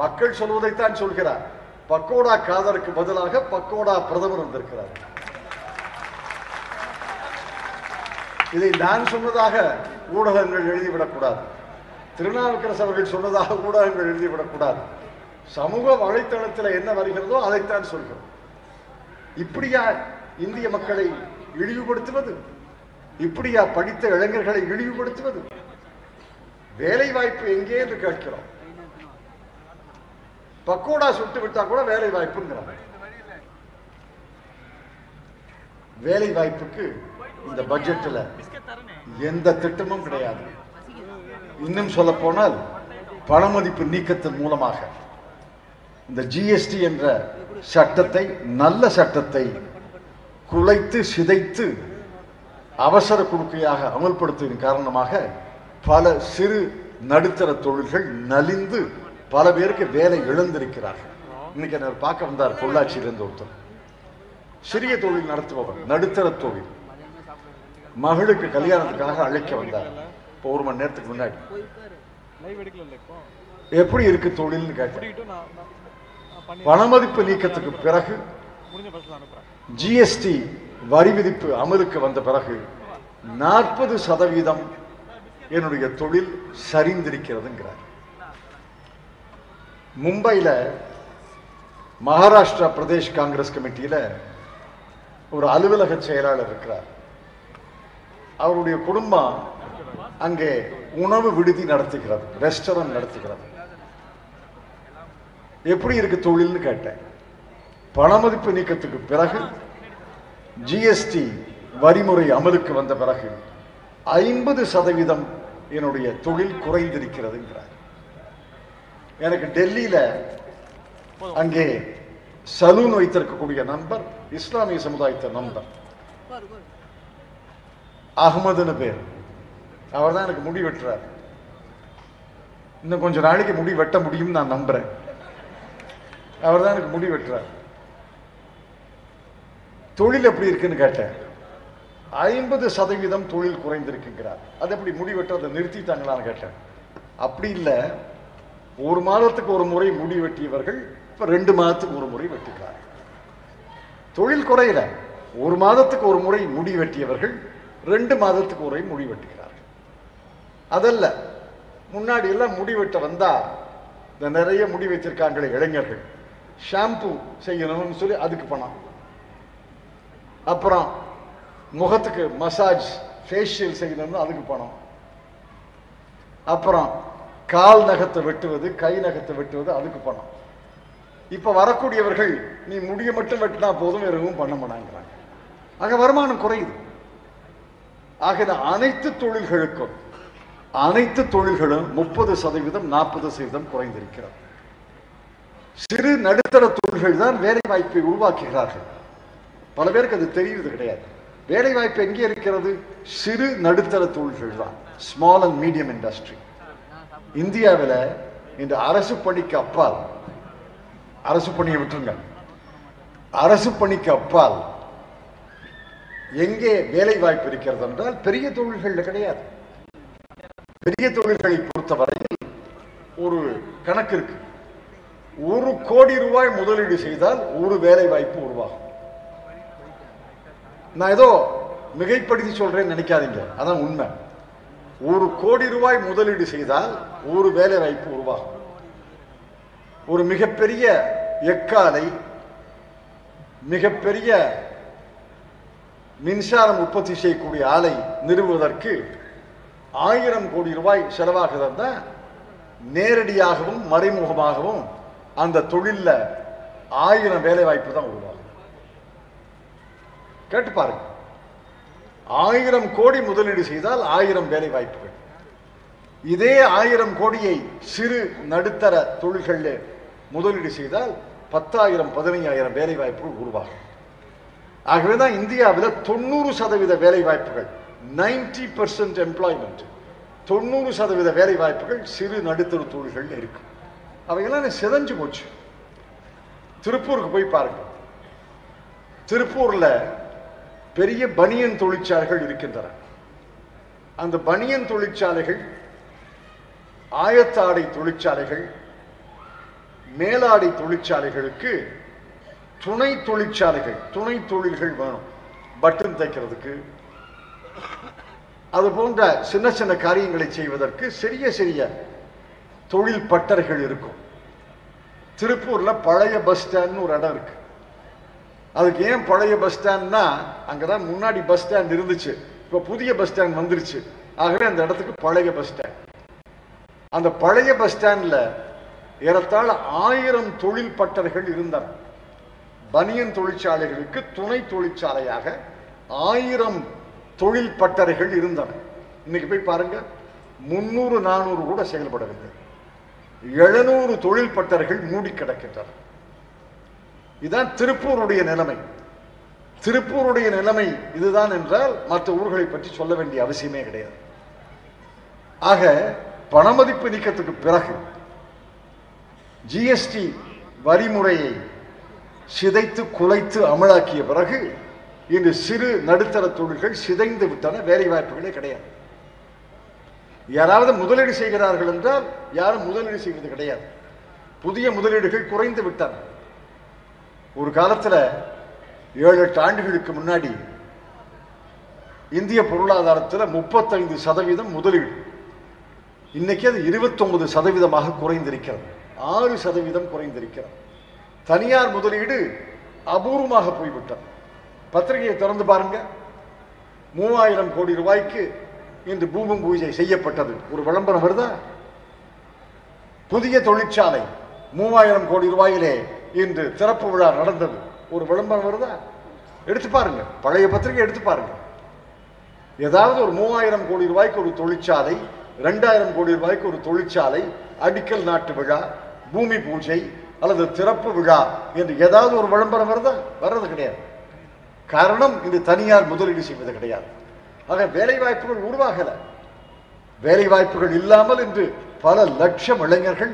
மக்கள் சொல்வதைத்தான் சொல்கிறார். பக்கோடா காதருக்கு பதிலாக பக்கோடா பிரதமர் வந்திருக்கிறார். இதை நான் சொன்னதாக ஊடகங்கள் எழுதிவிடக்கூடாது, திருநாவுக்கரசு அவர்கள் சொன்னதாக ஊடகங்கள் எழுதிவிடக்கூடாது. சமூக வலைத்தளத்தில் என்ன வருகிறதோ அதைத்தான் சொல்கிறோம். இப்படியா இந்திய மக்களை இழிவுபடுத்துவது? இப்படியா படித்த இளைஞர்களை இழிவுபடுத்துவது? வேலை வாய்ப்பு எங்கே என்று கேட்கிறோம். பக்கோடா சுட்டு விட்டா கூட வேலை வாய்ப்புங்கிறாங்க. வேலை வாய்ப்புக்கு இந்த பட்ஜெட்ல எந்த திட்டமும் கிடையாது. இன்னும் சொல்ல போனால் பணமதிப்பு நீக்கத்தின் மூலமாக இந்த GST என்ற சட்டத்தை, நல்ல சட்டத்தை குலைத்து சிதைத்து அவசர குறுக்கையாக அமல்படுத்துவதன் காரணமாக பல சிறு நடுத்தர தொழில்கள் நலிந்து பல பேருக்கு வேலை இழந்திருக்கிறார்கள். இன்னைக்கு என்ன பார்க்க வந்தார், பொள்ளாச்சியிலிருந்து ஒருத்தர், சிறிய தொழில் நடத்துபவர், நடுத்தர தொழில், மகளுக்கு கல்யாணத்துக்காக அழைக்க வந்தார். இப்போ 1 மணி நேரத்துக்கு முன்னாடி எப்படி இருக்கு தொழில்னு கேட்டேன். பணமதிப்பு நீக்கத்துக்கு பிறகு GST வரி விதிப்பு அமலுக்கு வந்த பிறகு 40% என்னுடைய தொழில் சரிந்திருக்கிறதுங்கிறார். மும்பையில மகாராஷ்டிரா பிரதேஷ் காங்கிரஸ் கமிட்டியில ஒரு அலுவலக செயலாளர் இருக்கிறார். அவருடைய குடும்பம் அங்கே உணவு விடுதி நடத்துகிறது, ரெஸ்டாரண்ட் நடத்துகிறது. எப்படி இருக்கு தொழில்னு கேட்டேன். பணமதிப்பு நீக்கத்துக்கு பிறகு GST வரிமுறை அமலுக்கு வந்த பிறகு 50% என்னுடைய தொழில் குறைந்திருக்கிறதுங்கிறார். எனக்கு டெல்லியில அங்கே சலூன் வைத்திருக்கக்கூடிய நண்பர், இஸ்லாமிய சமுதாயத்தை நண்பர், அகமதுன்னு பேர், அவர் தான் எனக்கு முடி வெட்டுறார். இன்னும் கொஞ்சம் நாளைக்கு முடி வெட்ட முடியும் நான் நம்புறேன். அவர் தான் எனக்கு முடி வெட்டுறார். தொழில் எப்படி இருக்குன்னு கேட்டேன். 50% தொழில் குறைந்திருக்குங்கிறார். அது எப்படி முடி வெட்டுறதை நிறுத்திட்டாங்களான்னு கேட்டேன். அப்படி இல்லை, 1 மாதத்துக்கு ஒரு முறை முடி வெட்டியவர்கள் இப்ப 2 மாதத்துக்கு ஒரு முறை வெட்டுகிறார். தொழில் குறையில, 1 மாதத்துக்கு ஒரு முறை முடி வெட்டியவர்கள் 2 மாதத்துக்கு ஒரு முறை முடி வெட்டுகிறார்கள். அதல்ல, முன்னாடி எல்லாம் முடி வெட்ட வந்தா இந்த நிறைய முடி வைத்திருக்காங்களே இளைஞர்கள், ஷாம்பு செய்யணும்னு சொல்லி அதுக்கு பணம், அப்புறம் முகத்துக்கு மசாஜ் ஃபேஷியல் செய்யணும்னு அதுக்கு பணம், அப்புறம் கால் நகத்தை வெட்டுவது, கை நகத்தை வெட்டுவது அதுக்கு பணம். இப்ப வரக்கூடியவர்கள் நீ முடிய மட்டும் வெட்டினா போதும், எதுவும் பண்ண மாட்டாங்கிறாங்க. ஆக வருமானம் குறையுது. ஆக அனைத்து தொழில்களுக்கும், அனைத்து தொழில்களும் 30% 40% குறைந்திருக்கிறது. சிறு நடுத்தர தொழில்கள் தான் வேலை வாய்ப்பை உருவாக்குகிறார்கள். பல பேருக்கு அது தெரியுது கிடையாது. வேலை வாய்ப்பு எங்கே இருக்கிறது? சிறு நடுத்தர தொழில்கள் தான், ஸ்மால் அண்ட் மீடியம் இண்டஸ்ட்ரி. இந்தியாவில் இந்த அரசு பணிக்கு அப்பால், அரசு பணியை விட்டுருங்க, அரசு பணிக்கு அப்பால் எங்கே வேலை வாய்ப்பு இருக்கிறது என்றால் பெரிய தொழில்கள் கிடையாது. பெரிய தொழில்களை பொறுத்தவரையில் ஒரு கணக்கு இருக்கு. 1 கோடி ரூபாய் முதலீடு செய்தால் ஒரு வேலை வாய்ப்பு உருவாகும். நான் ஏதோ மிகைப்படுத்தி சொல்றேன்னு நினைக்காதீங்க, அதான் உண்மை. 1 கோடி ரூபாய் முதலீடு செய்தால் ஒரு வேலை வாய்ப்பு உருவாகும். ஒரு மிகப்பெரிய எக்காலை, மிகப்பெரிய மின்சாரம் உற்பத்தி செய்யக்கூடிய ஆலை நிறுவுவதற்கு 1000 கோடி ரூபாய் செலவாகுதுன்னா நேரடியாகவும் மறைமுகமாகவும் அந்த தொழில்ல 1000 வேலை வாய்ப்பு தான் உருவாகும். கேட்டு பாருங்க, 1000 கோடி முதலீடு செய்தால் 1000 வேலை வாய்ப்புகள். இதே 1000 கோடியை சிறு நடுத்தர தொழில்கள் முதலீடு செய்தால் 10,000 15,000 வேலை வாய்ப்புகள் உருவாகும். ஆகவேதான் இந்தியாவில் 90% வேலை வாய்ப்புகள், 90% எம்ப்ளாய்மெண்ட், 90% வேலை வாய்ப்புகள் சிறு நடுத்தர தொழில்கள் இருக்கு. அவையெல்லாம் சிதைஞ்சு போச்சு. திருப்பூருக்கு போய் பாருங்க. திருப்பூர்ல பெரிய பனியன் தொழிற்சாலைகள் இருக்கின்றன. அந்த பனியன் தொழிற்சாலைகள், ஆயத்தாடை தொழிற்சாலைகள், மேலாடை தொழிற்சாலைகளுக்கு துணை தொழிற்சாலைகள், துணை தொழில்கள் வேணும். பட்டன் தைக்கிறதுக்கு, அது போன்ற சின்ன சின்ன காரியங்களை செய்வதற்கு சிறிய சிறிய தொழில் பட்டறைகள் இருக்கும். திருப்பூர்ல பழைய பஸ் ஸ்டாண்ட்னு ஒரு இடம் இருக்கு. அதுக்கு ஏன் பழைய பஸ் ஸ்டாண்ட்னா, அங்கதான் முன்னாடி பஸ் ஸ்டாண்ட் இருந்துச்சு, இப்ப புதிய பஸ் ஸ்டாண்ட் வந்துருச்சு. ஆகவே அந்த இடத்துக்கு பழைய பஸ் ஸ்டாண்ட். அந்த பழைய பஸ் ஸ்டாண்ட்ல ஏறத்தாழ 1000 தொழில் பட்டறைகள் இருந்தன. பனியன் தொழிற்சாலைகளுக்கு துணை தொழிற்சாலையாக 1000 தொழில் பட்டறைகள் இருந்தன. இன்னைக்கு போய் பாருங்க, 300 400 கூட செயல்படவில்லை. 700 தொழில் பட்டறைகள் மூடி கிடக்கின்றன. இதுதான் திருப்பூருடைய நிலைமை. திருப்பூருடைய நிலைமை இதுதான் என்றால் மற்ற ஊர்களை பற்றி சொல்ல வேண்டிய அவசியமே கிடையாது. ஆக பணமதிப்பு நீக்கத்துக்கு பிறகு ஜிஎஸ்டி வரிமுறையை சிதைத்து குலைத்து அமலாக்கிய பிறகு இன்று சிறு நடுத்தர தொழில்கள் சிதைந்து விட்டன. வேலை வாய்ப்புகளே கிடையாது. யாராவது முதலீடு செய்கிறார்கள் என்றால் யாரும் முதலீடு செய்வது கிடையாது. புதிய முதலீடுகள் குறைந்து விட்டன. ஒரு காலத்தில் 7-8 ஆண்டுகளுக்கு முன்னாடி இந்திய பொருளாதாரத்தில் 35% முதலீடு. இன்னைக்கு அது 29% குறைந்திருக்கிறது. 6% குறைந்திருக்கிறது. தனியார் முதலீடு அபூர்வமாக போய்விட்டது. பத்திரிகையை திறந்து பாருங்க, 3000 கோடி ரூபாய்க்கு இன்று பூமி பூஜை செய்யப்பட்டது. ஒரு விளம்பரம் வருதா? புதிய தொழிற்சாலை 3000 கோடி ரூபாயிலே இன்று திறப்பு விழா நடந்தது. ஒரு விளம்பரம் வருதா? எடுத்து பாருங்க, பழைய பத்திரிகை எடுத்து பாருங்க. ஏதாவது ஒரு 3000 கோடி ரூபாய்க்கு ஒரு தொழிற்சாலை, 2000 கோடி ரூபாய்க்கு ஒரு தொழிற்சாலை, அடிக்கல் நாட்டு விழா, பூமி பூஜை அல்லது திறப்பு விழா என்று ஏதாவது ஒரு விளம்பரம் வருதா? வர்றது கிடையாது. காரணம், இது தனியார் முதலீடு செய்வது கிடையாது. ஆக வேலை வாய்ப்புகள் உருவாகல. வேலை வாய்ப்புகள் இல்லாமல் இன்று பல லட்சம் இளைஞர்கள்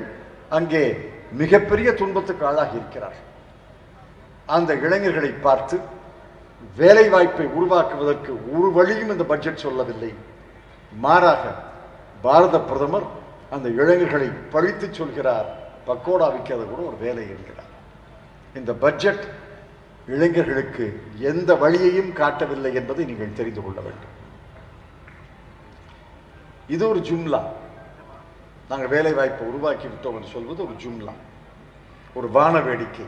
அங்கே மிகப்பெரிய துன்பத்துக்கு ஆளாகி இருக்கிறார்கள். அந்த இளைஞர்களை பார்த்து வேலை வாய்ப்பை உருவாக்குவதற்கு ஒரு வழியும் இந்த பட்ஜெட் சொல்லவில்லை. மாறாக பாரத பிரதமர் அந்த இளைஞர்களை பழித்து சொல்கிறார். பக்கோடா விற்கிறது கூட ஒரு வேலை என்கிறார். இந்த பட்ஜெட் இளைஞர்களுக்கு எந்த வழியையும் காட்டவில்லை என்பதை நீங்கள் தெரிந்து கொள்ள வேண்டும். இது ஒரு ஜும்லா. நாங்கள் வேலை வாய்ப்பை உருவாக்கி விட்டோம் என்று சொல்வது ஒரு ஜும்லா, ஒரு வான வேடிக்கை,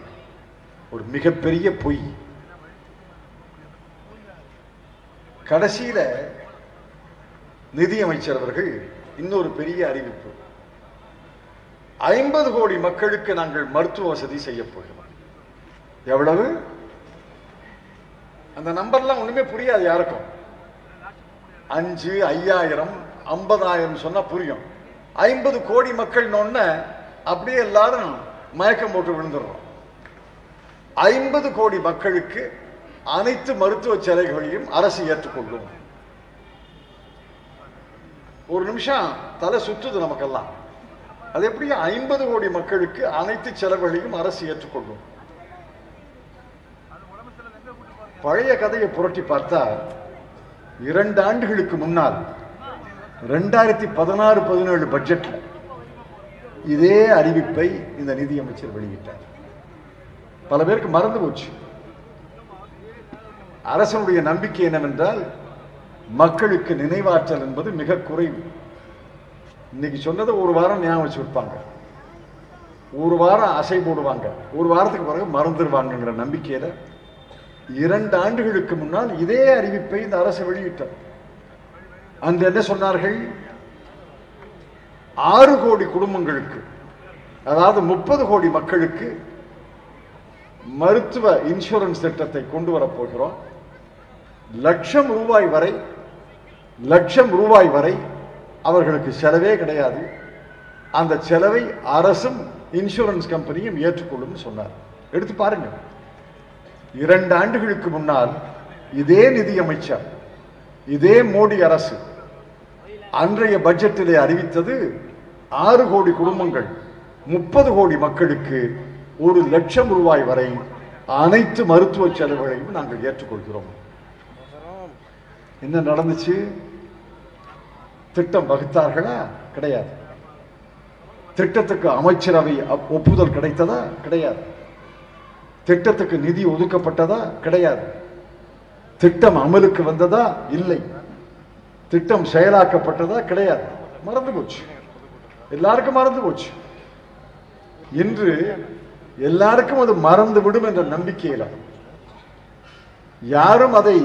ஒரு மிகப்பெரிய பொய். கடைசியில நிதியமைச்சர் அவர்கள் இன்னொரு பெரிய அறிவிப்பு, 50 கோடி மக்களுக்கு நாங்கள் மருத்துவ வசதி செய்ய போகிறோம். எவ்வளவு? அந்த நம்பர்லாம் ஒண்ணுமே புரியாது யாருக்கும். 5, 5000, 50,000 சொன்னா புரியும். 50 கோடி மக்கள் அப்படியே எல்லாரும் மயக்கம் போட்டு விழுந்துடுறோம். 50 கோடி மக்களுக்கு அனைத்து மருத்துவ செலவுகளையும் அரசு ஏற்றுக்கொள்ளும். ஒரு நிமிஷம் தலை சுற்றுது நமக்கெல்லாம். அது எப்படி 50 கோடி மக்களுக்கு அனைத்து செலவுகளையும் அரசு ஏற்றுக்கொள்ளும்? பழைய கதையை புரட்டி பார்த்தா 2 ஆண்டுகளுக்கு முன்னால் 2016-17 பட்ஜெட்ல இதே அறிவிப்பை இந்த நிதியமைச்சர் வெளியிட்டார். பல பேருக்கு மறந்து போச்சு. அரசனுடைய நம்பிக்கை என்னவென்றால் மக்களுக்கு நினைவாற்றல் என்பது மிக குறைவு. இன்னைக்கு சொன்னதை ஒரு வாரம் ஞாபகம் வச்சு வைப்பாங்க, ஒரு வாரம் அசை போடுவாங்க, ஒரு வாரத்துக்கு பிறகு மறந்துடுவாங்கிற நம்பிக்கையில 2 ஆண்டுகளுக்கு முன்னால் இதே அறிவிப்பை இந்த அரசு வெளியிட்டார். அந்த என்ன சொன்னார்கள்? 6 கோடி குடும்பங்களுக்கு, அதாவது 30 கோடி மக்களுக்கு மருத்துவ இன்சூரன்ஸ் திட்டத்தை கொண்டு வரப் போகிறோம். லட்சம் ரூபாய் வரை அவர்களுக்கு செலவே கிடையாது. அந்த செலவை அரசும் இன்சூரன்ஸ் கம்பெனியும் ஏற்றுக்கொள்ளும் சொன்னார். எடுத்து பாருங்க. 2 ஆண்டுகளுக்கு முன்னால் இதே நிதியமைச்சர், இதே மோடி அரசு அன்றைய பட்ஜெட்டிலே அறிவித்தது 6 கோடி குடும்பங்கள் 30 கோடி மக்களுக்கு 1 லட்சம் ரூபாய் வரை அனைத்து மருத்துவ செலவுகளையும் நாங்கள் ஏற்றுக்கொள்கிறோம். என்ன நடந்துச்சு? திட்டம் வகுத்தார்களா? கிடையாது. திட்டத்துக்கு அமைச்சரவை ஒப்புதல் கிடைத்ததா? கிடையாது. திட்டத்துக்கு நிதி ஒதுக்கப்பட்டதா? கிடையாது. திட்டம் அமலுக்கு வந்ததா? இல்லை. திட்டம் செயலாக்கப்பட்டதா? கிடையாது. மறந்து போச்சு. எல்லாருக்கும் மறந்து போச்சு. இன்று எல்லாருக்கும் அது மறந்து விடும் என்ற நம்பிக்கையில யாரும் அதை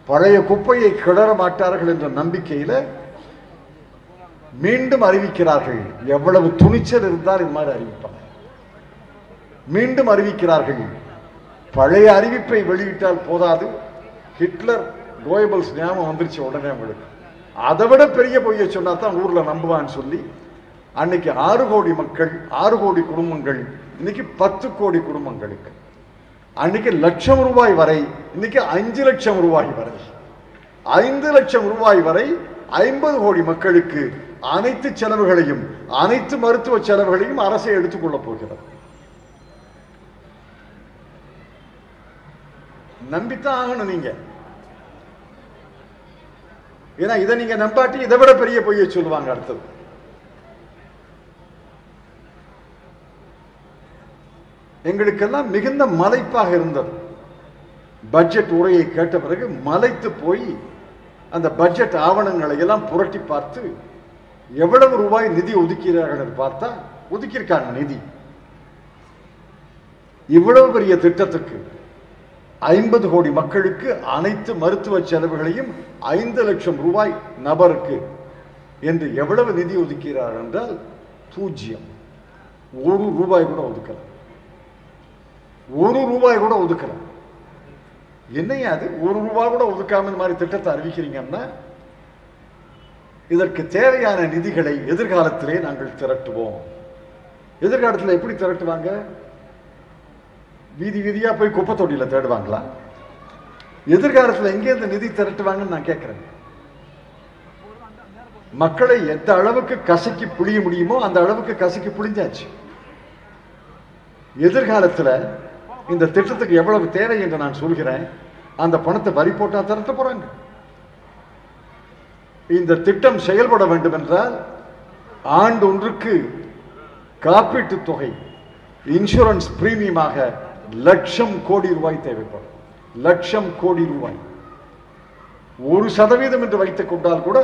பழைய குப்பையை கிளற மாட்டார்கள் என்ற நம்பிக்கையில மீண்டும் அறிவிக்கிறார்கள். எவ்வளவு துணிச்சல் இருந்தால் இது மாதிரி அறிவிப்பாங்க. மீண்டும் அறிவிக்கிறார்கள். பழைய அறிவிப்பை வெளியிட்டால் போதாது, ஹிட்லர் கோயபல்ஸ் ஞாபகம் வந்துருச்சு உடனே உங்களுக்கு. அதை விட பெரிய பொய்யை சொன்னா தான் ஊர்ல நம்புவான்னு சொல்லி அன்னைக்கு 6 கோடி மக்கள், 6 கோடி குடும்பங்கள், இன்னைக்கு 10 கோடி குடும்பங்களுக்கு, அன்னைக்கு லட்சம் ரூபாய் வரை, இன்னைக்கு 5 லட்சம் ரூபாய் வரை, 5 லட்சம் ரூபாய் வரை 50 கோடி மக்களுக்கு அனைத்து செலவுகளையும், அனைத்து மருத்துவ செலவுகளையும் அரசே எடுத்துக்கொள்ளப் போகிறது. நம்பித்தான் ஆகணும் நீங்க. ஏன்னா இதை நீங்க நம்பாட்டி இதை விட பெரிய பொய்யை சொல்லுவாங்க அடுத்தது. எங்களுக்கெல்லாம் மிகுந்த மலைப்பாக இருந்தது. பட்ஜெட் உரையை கேட்ட பிறகு மலைத்து போய் அந்த பட்ஜெட் ஆவணங்களை எல்லாம் புரட்டி பார்த்து எவ்வளவு ரூபாய் நிதி ஒதுக்கிறார்கள் பார்த்தா ஒதுக்கியிருக்காங்க நிதி. இவ்வளவு பெரிய திட்டத்துக்கு 50 கோடி மக்களுக்கு அனைத்து மருத்துவ செலவுகளையும் 5 லட்சம் ரூபாய் நபருக்கு என்று எவ்வளவு நிதி ஒதுக்கிறார்கள் என்றால் 0. 1 ரூபாய் கூட ஒதுக்கல. 1 ரூபாய் கூட ஒதுக்கல. என்னையா அது? 1 ரூபாய் கூட ஒதுக்காம இந்த மாதிரி திட்டத்தை அறிவிக்கிறீங்கன்னா இதற்கு தேவையான நிதிகளை எதிர்காலத்திலே நாங்கள் திரட்டுவோம். எதிர்காலத்தில் எப்படி திரட்டுவாங்க? வீதி வீதியா போய் குப்பை தொட்டியில தேடுவாங்களா? எதிர்காலத்தில் எங்கேருந்து நிதி திரட்டுவாங்கன்னு நான் கேட்கிறேன். மக்களை எந்த அளவுக்கு கசக்கி புளிய முடியுமோ அந்த அளவுக்கு கசக்கி புளிஞ்சாச்சு. எதிர்காலத்தில் இந்த திட்டத்துக்கு எவ்வளவு தேவை என்று நான் சொல்கிறேன். அந்த பணத்தை வரி போட்டா திரட்ட போறாங்க. இந்த திட்டம் செயல்பட வேண்டும் என்றால் ஆண்டு ஒன்றுக்கு காப்பீட்டு தொகை, இன்சூரன்ஸ் பிரீமியமாக 1,00,000 கோடி ரூபாய் தேவைப்படும். 1,00,000 கோடி ரூபாய். 1% என்று வைத்துக் கொண்டால் கூட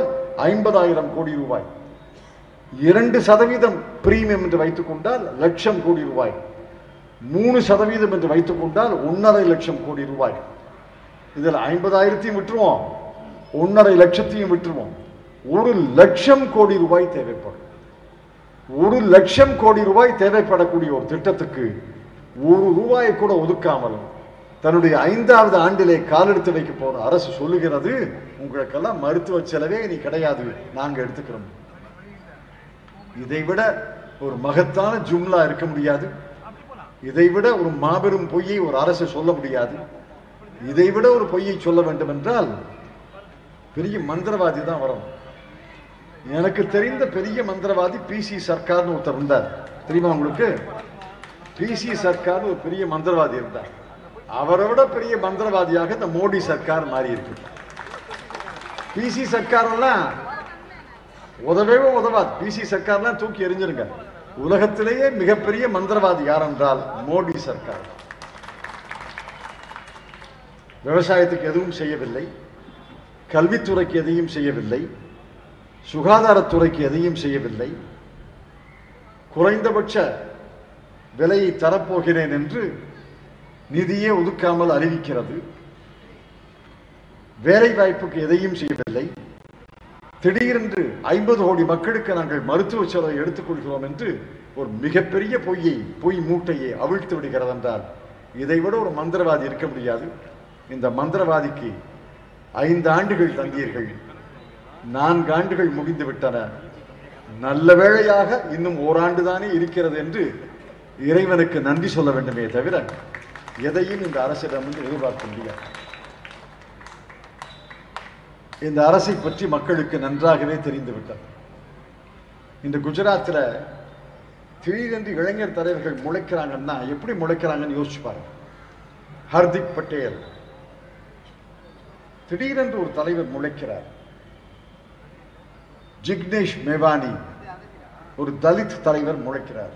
50,000 கோடி ரூபாய். 2% பிரீமியம் என்று வைத்துக் கொண்டால் 1,00,000 கோடி ரூபாய். 3% என்று வைத்துக் கொண்டால் 1,50,000 லட்சம் கோடி ரூபாய். இதில் 50,000 விட்டுருவோம், 1,50,000 லட்சத்தையும் விட்டுருவோம். 1,00,000 கோடி ரூபாய் தேவைப்படும். 1,00,000 கோடி ரூபாய் தேவைப்படக்கூடிய ஒரு திட்டத்துக்கு 1 ரூபாயை கூட ஒதுக்காமல் தன்னுடைய 5வது ஆண்டிலே காலெடுத்து வைக்க போற அரசு சொல்லுகிறது, உங்களுக்கெல்லாம் மருத்துவ செலவே நீ கிடையாது, நாங்க எடுத்துக்கிறோம். இதைவிட ஒரு மகத்தான ஜும்லா இருக்க முடியாது. இதைவிட ஒரு மாபெரும் பொய்யை ஒரு அரசு சொல்ல முடியாது. இதைவிட ஒரு பொய்யை சொல்ல வேண்டும் என்றால் பெரிய மந்திரவாதி தான் வரும். எனக்கு தெரிந்த பெரிய மந்திரவாதி பிசி சர்க்கார்னு ஒருத்தர் இருந்தார். தெரியுமா உங்களுக்கு? பிசி சர்க்கார் ஒரு பெரிய மந்திரவாதி இருந்தார். அவரை விட பெரிய மந்திரவாதியாக இந்த மோடி சர்க்கார் மாறி இருக்கு. பிசி சர்க்காரெல்லாம் உதவவே உதவாது. பிசி சர்க்கார்லாம் தூக்கி எறிஞ்சிருங்க. உலகத்திலேயே மிகப்பெரிய மந்திரவாதி யார் என்றால் மோடி சர்க்கார். விவசாயத்துக்கு எதுவும் செய்யவில்லை, கல்வித்துறைக்கு எதையும் செய்யவில்லை, சுகாதாரத்துறைக்கு எதையும் செய்யவில்லை. குறைந்தபட்ச விலையை தரப்போகிறேன் என்று நிதியே ஒதுக்காமல் அறிவிக்கிறது. வேலை வாய்ப்புக்கு எதையும் செய்யவில்லை. திடீரென்று 50 கோடி மக்களுக்கு நாங்கள் மருத்துவ செலவை எடுத்துக் கொள்கிறோம் என்று ஒரு மிகப்பெரிய பொய் மூட்டையை அவிழ்த்து விடுகிறது என்றால் இதைவிட ஒரு மந்திரவாதி இருக்க முடியாது. இந்த மந்திரவாதிக்கு 5 ஆண்டுகள் தந்தீர்கள், 4 ஆண்டுகள் முடிந்து விட்டன. நல்ல வேளையாக இன்னும் ஓராண்டு தானே இருக்கிறது என்று இறைவனுக்கு நன்றி சொல்ல வேண்டுமே தவிர எதையும் இந்த அரசிடம் எதிர்பார்க்க முடியாது. இந்த அரசை பற்றி மக்களுக்கு நன்றாகவே தெரிந்துவிட்டது. இந்த குஜராத்தில் திடீரென்று இளைஞர் தலைவர்கள் முளைக்கிறாங்கன்னா எப்படி முளைக்கிறாங்கன்னு யோசிச்சு பாருங்க. ஹர்திக் பட்டேல் திடீரென்று ஒரு தலைவர் முளைக்கிறார். ஜிக்னேஷ் மேவானி ஒரு தலித் தலைவர் முளைக்கிறார்.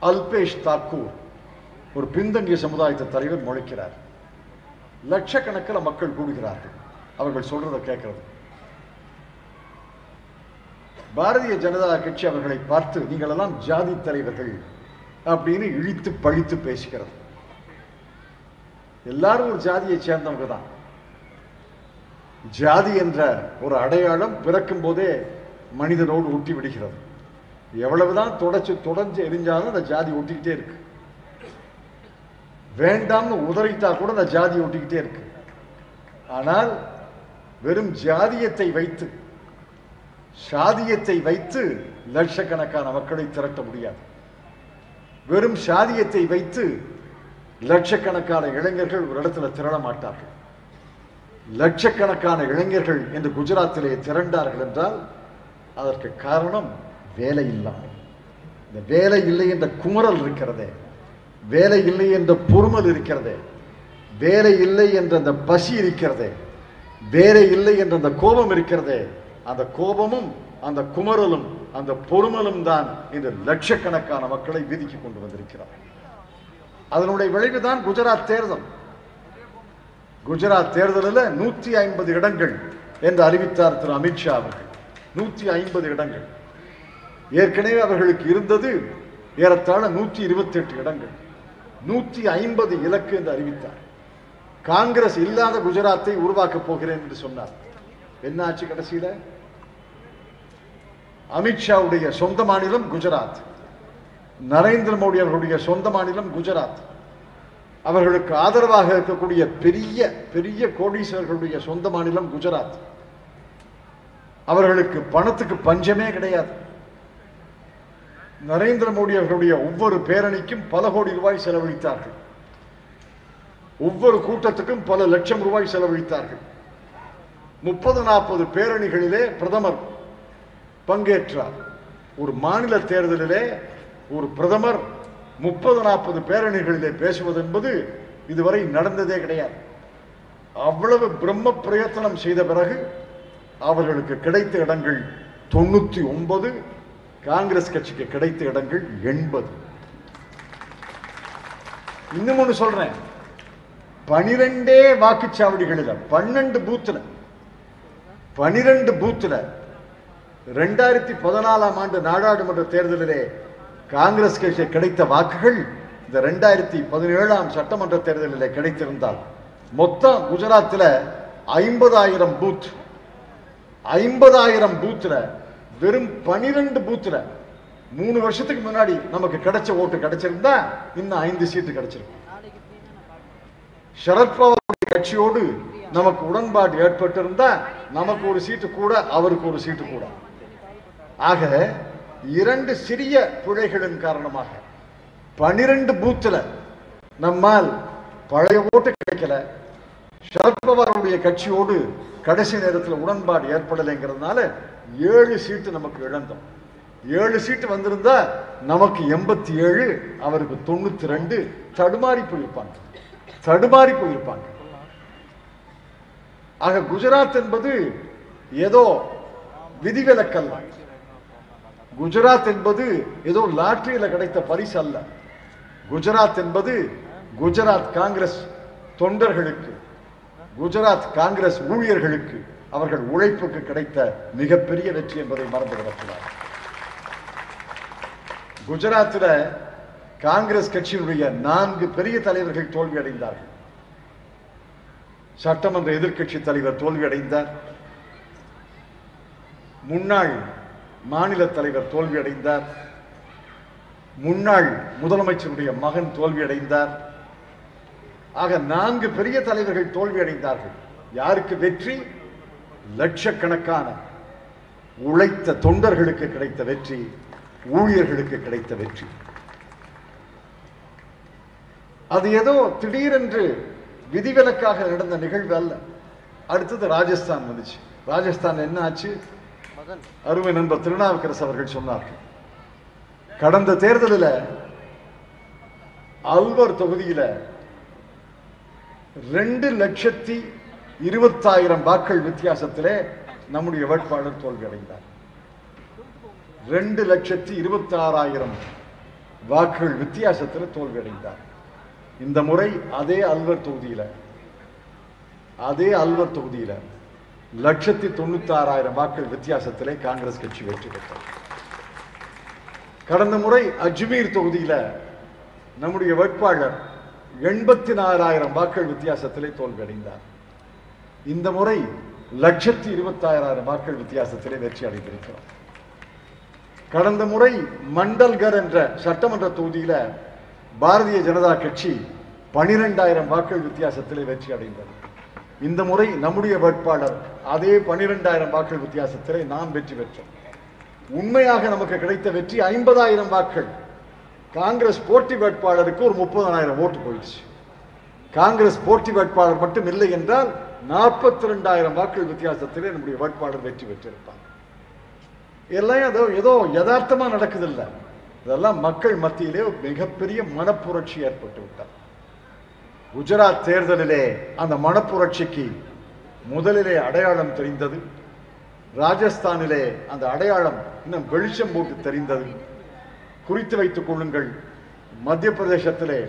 அல்பேஷ் தாக்கூர் ஒரு பின்தங்கிய சமுதாயத்தை தலைவர் முளைக்கிறார். லட்சக்கணக்கில் மக்கள் கூடுகிறார்கள் அவர்கள் சொல்றதை கேட்கிறது. பாரதிய ஜனதா கட்சி அவர்களை பார்த்து நீங்கள் எல்லாம் ஜாதி தலைவர்கள் அப்படின்னு இழித்து பழித்து பேசுகிறது. எல்லாரும் ஒரு ஜாதியை சேர்ந்தவங்க தான். ஜாதி என்ற ஒரு அடையாளம் பிறக்கும் போதே மனிதனோடு ஒட்டி விடுகிறது. எவ்வளவுதான் தொடஞ்சு எரிஞ்சாலும் அந்த ஜாதி ஒட்டிக்கிட்டே இருக்கு. வேண்டாம்னு உதறித்தா கூட அந்த ஜாதி ஒட்டிக்கிட்டே இருக்கு. ஆனால் வெறும் சாதியத்தை வைத்து லட்சக்கணக்கான மக்களை திரட்ட முடியாது. வெறும் சாதியத்தை வைத்து லட்சக்கணக்கான இளைஞர்கள் ஒரு இடத்துல திரள மாட்டார்கள். லட்சக்கணக்கான இளைஞர்கள் இந்த குஜராத்திலே திரண்டார்கள் என்றால் அதற்கு காரணம் வேலை இல்லாமல். இந்த வேலை இல்லை என்ற குமரல் இருக்கிறதே, வேலை இல்லை என்ற பொறுமல் இருக்கிறதே, வேலை இல்லை என்ற அந்த பசி இருக்கிறதே, வேலை இல்லை என்ற அந்த கோபம் இருக்கிறதே, அந்த கோபமும் அந்த குமரலும் அந்த பொறுமலும் தான் இந்த லட்சக்கணக்கான மக்களை வீதிக்கு கொண்டு வந்திருக்கிறார். அதனுடைய விளைவுதான் குஜராத் தேர்தல். குஜராத் தேர்தலில் 150 இடங்கள் என்று அறிவித்தார் திரு அமித்ஷா அவர்கள். 150 இடங்கள். ஏற்கனவே அவர்களுக்கு இருந்தது ஏறத்தாழ 128 இடங்கள். 150 இலக்கு என்று அறிவித்தார். காங்கிரஸ் இல்லாத குஜராத்தை உருவாக்கப் போகிறேன் என்று சொன்னார். என்ன ஆச்சு கடைசியில? அமித்ஷாவுடைய சொந்த மாநிலம் குஜராத், நரேந்திர மோடி அவர்களுடைய சொந்த மாநிலம் குஜராத், அவர்களுக்கு ஆதரவாக இருக்கக்கூடிய பெரிய பெரிய கோடீஸ்வரர்களுடைய சொந்த மாநிலம் குஜராத். அவர்களுக்கு பணத்துக்கு பஞ்சமே கிடையாது. நரேந்திர மோடி அவர்களுடைய ஒவ்வொரு பேரணிக்கும் பல கோடி ரூபாய் செலவழித்தார்கள். ஒவ்வொரு கூட்டத்துக்கும் பல லட்சம் ரூபாய் செலவழித்தார்கள். 30-40 பேரணிகளிலே பிரதமர் பங்கேற்றார். ஒரு மாநில தேர்தலிலே ஒரு பிரதமர் 30-40 பேரணிகளிலே பேசுவது என்பது இதுவரை நடந்ததே கிடையாது. அவ்வளவு பிரம்ம பிரயத்தனம் செய்த பிறகு அவர்களுக்கு கிடைத்த இடங்கள் 99, காங்கிரஸ் கட்சிக்கு கிடைத்த இடங்கள் 80. இன்னும் ஒன்று சொல்றேன், 12 வாக்குச்சாவடிகளில் 12 பூத்துல 2014ஆம் ஆண்டு நாடாளுமன்ற தேர்தலிலே காங்கிரஸ் கட்சி கிடைத்த வாக்குகள் இந்த 2017ஆம் சட்டமன்ற தேர்தலில் கிடைத்திருந்தால் மொத்தம் குஜராத்தில் 50,000 பூத், 50,000 பூத்துல வெறும் 12 பூத்துல 3 வருஷத்துக்கு முன்னாடி நமக்கு கிடைச்ச ஓட்டு கிடைச்சிருந்தா இன்னும் 5 சீட்டு கிடைச்சிருக்கும். சரத்பவார் கட்சியோடு நமக்கு உடன்பாடு ஏற்பட்டிருந்தா நமக்கு ஒரு சீட்டு கூட, அவருக்கு ஒரு சீட்டு கூட. ஆக 2 சிறிய பிழைகளின் காரணமாக 12 பூத்துல நம்மால் பழைய ஓட்டு கிடைக்கல. சரத்பவாருடைய கட்சியோடு கடைசி நேரத்தில் உடன்பாடு ஏற்படலைங்கிறதுனால 7 சீட்டு நமக்கு இழந்தோம். 7 சீட்டு வந்திருந்தா நமக்கு 87, அவருக்கு 92. தடுமாறி போயிருப்பாங்க. ஆக குஜராத் என்பது ஏதோ விதிவிலக்கல்ல. குஜராத் என்பது ஏதோ லாட்டரியில கிடைத்த பரிசு அல்ல. குஜராத் என்பது குஜராத் காங்கிரஸ் தொண்டர்களுக்கு, குஜராத் காங்கிரஸ் ஊழியர்களுக்கு, அவர்கள் உழைப்புக்கு கிடைத்த மிகப்பெரிய வெற்றி என்பதை மறந்துவிடக்கூடாது. குஜராத்தில் காங்கிரஸ் கட்சியினுடைய 4 பெரிய தலைவர்கள் தோல்வி அடைந்தார்கள். சட்டமன்ற எதிர்க்கட்சி தலைவர் தோல்வி அடைந்தார். முன்னாள் மாநில தலைவர் தோல்வி அடைந்தார். முன்னாள் முதலமைச்சருடைய மகன் தோல்வி அடைந்தார். ஆக 4 பெரிய தலைவர்கள் தோல்வி அடைந்தார்கள். யாருக்கு வெற்றி? லட்சக்கணக்கான உழைத்த தொண்டர்களுக்கு கிடைத்த வெற்றி, ஊழியர்களுக்கு கிடைத்த வெற்றி. அது ஏதோ திடீரென்று விதிவிலக்காக நடந்த நிகழ்வு அல்ல. அடுத்தது ராஜஸ்தான் வந்துச்சு. ராஜஸ்தான் என்ன ஆச்சு? அருமை நண்பர் திருநாவுக்கரசு அவர்கள் சொன்னார்கள், கடந்த தேர்தலில் அல்வர் தொகுதியில 2,20,000 வாக்கள் வித்தியாசத்திலே நம்முடைய வேட்பாளர் தோல்வி அடைந்தார். 2,26,000 வாக்குகள் வித்தியாசத்தில் தோல்வி அடைந்தார். இந்த முறை அதே அல்வர் தொகுதியில 1,96,000 வாக்குகள் வித்தியாசத்திலே காங்கிரஸ் கட்சி வெற்றி பெற்றார். கடந்த முறை அஜ்மீர் தொகுதியில நம்முடைய வேட்பாளர் 84,000 வாக்குகள் வித்தியாசத்திலே தோல்வி அடைந்தார். இந்த முறை 1,26,000 வாக்குகள் வித்தியாசத்திலே வெற்றி அடைந்திருக்கிறார். கடந்த முறை மண்டல்கர் என்ற சட்டமன்ற தொகுதியில பாரதிய ஜனதா கட்சி 12,000 வாக்குகள் வித்தியாசத்திலே வெற்றி அடைந்தது. இந்த முறை நம்முடைய வேட்பாளர் அதே 12,000 வாக்குகள் வித்தியாசத்திலே நாம் வெற்றி பெற்றோம். உண்மையாக நமக்கு கிடைத்த வெற்றி 50,000 வாக்குகள். காங்கிரஸ் போட்டி வேட்பாளருக்கு ஒரு 30,000 ஓட்டு போயிடுச்சு. காங்கிரஸ் போட்டி வேட்பாளர் மட்டும் இல்லை என்றால் 42,000 வாக்குகள் வித்தியாசத்திலே நம்முடைய வேட்பாளர் வெற்றி பெற்றிருப்பாங்க. எல்லாம் ஏதோ யதார்த்தமா நடக்குதில்லை. இதெல்லாம் மக்கள் மத்தியிலே மிகப்பெரிய மனப்புரட்சி ஏற்பட்டு விட்டார். குஜராத் தேர்தலிலே அந்த மனப்புரட்சிக்கு முதலிலே அடையாளம் தெரிந்தது. ராஜஸ்தானிலே அந்த அடையாளம் இன்னும் வெளிச்சம் போட்டு தெரிந்தது. குறித்து வைத்துக் கொள்ளுங்கள், மத்திய பிரதேசத்திலே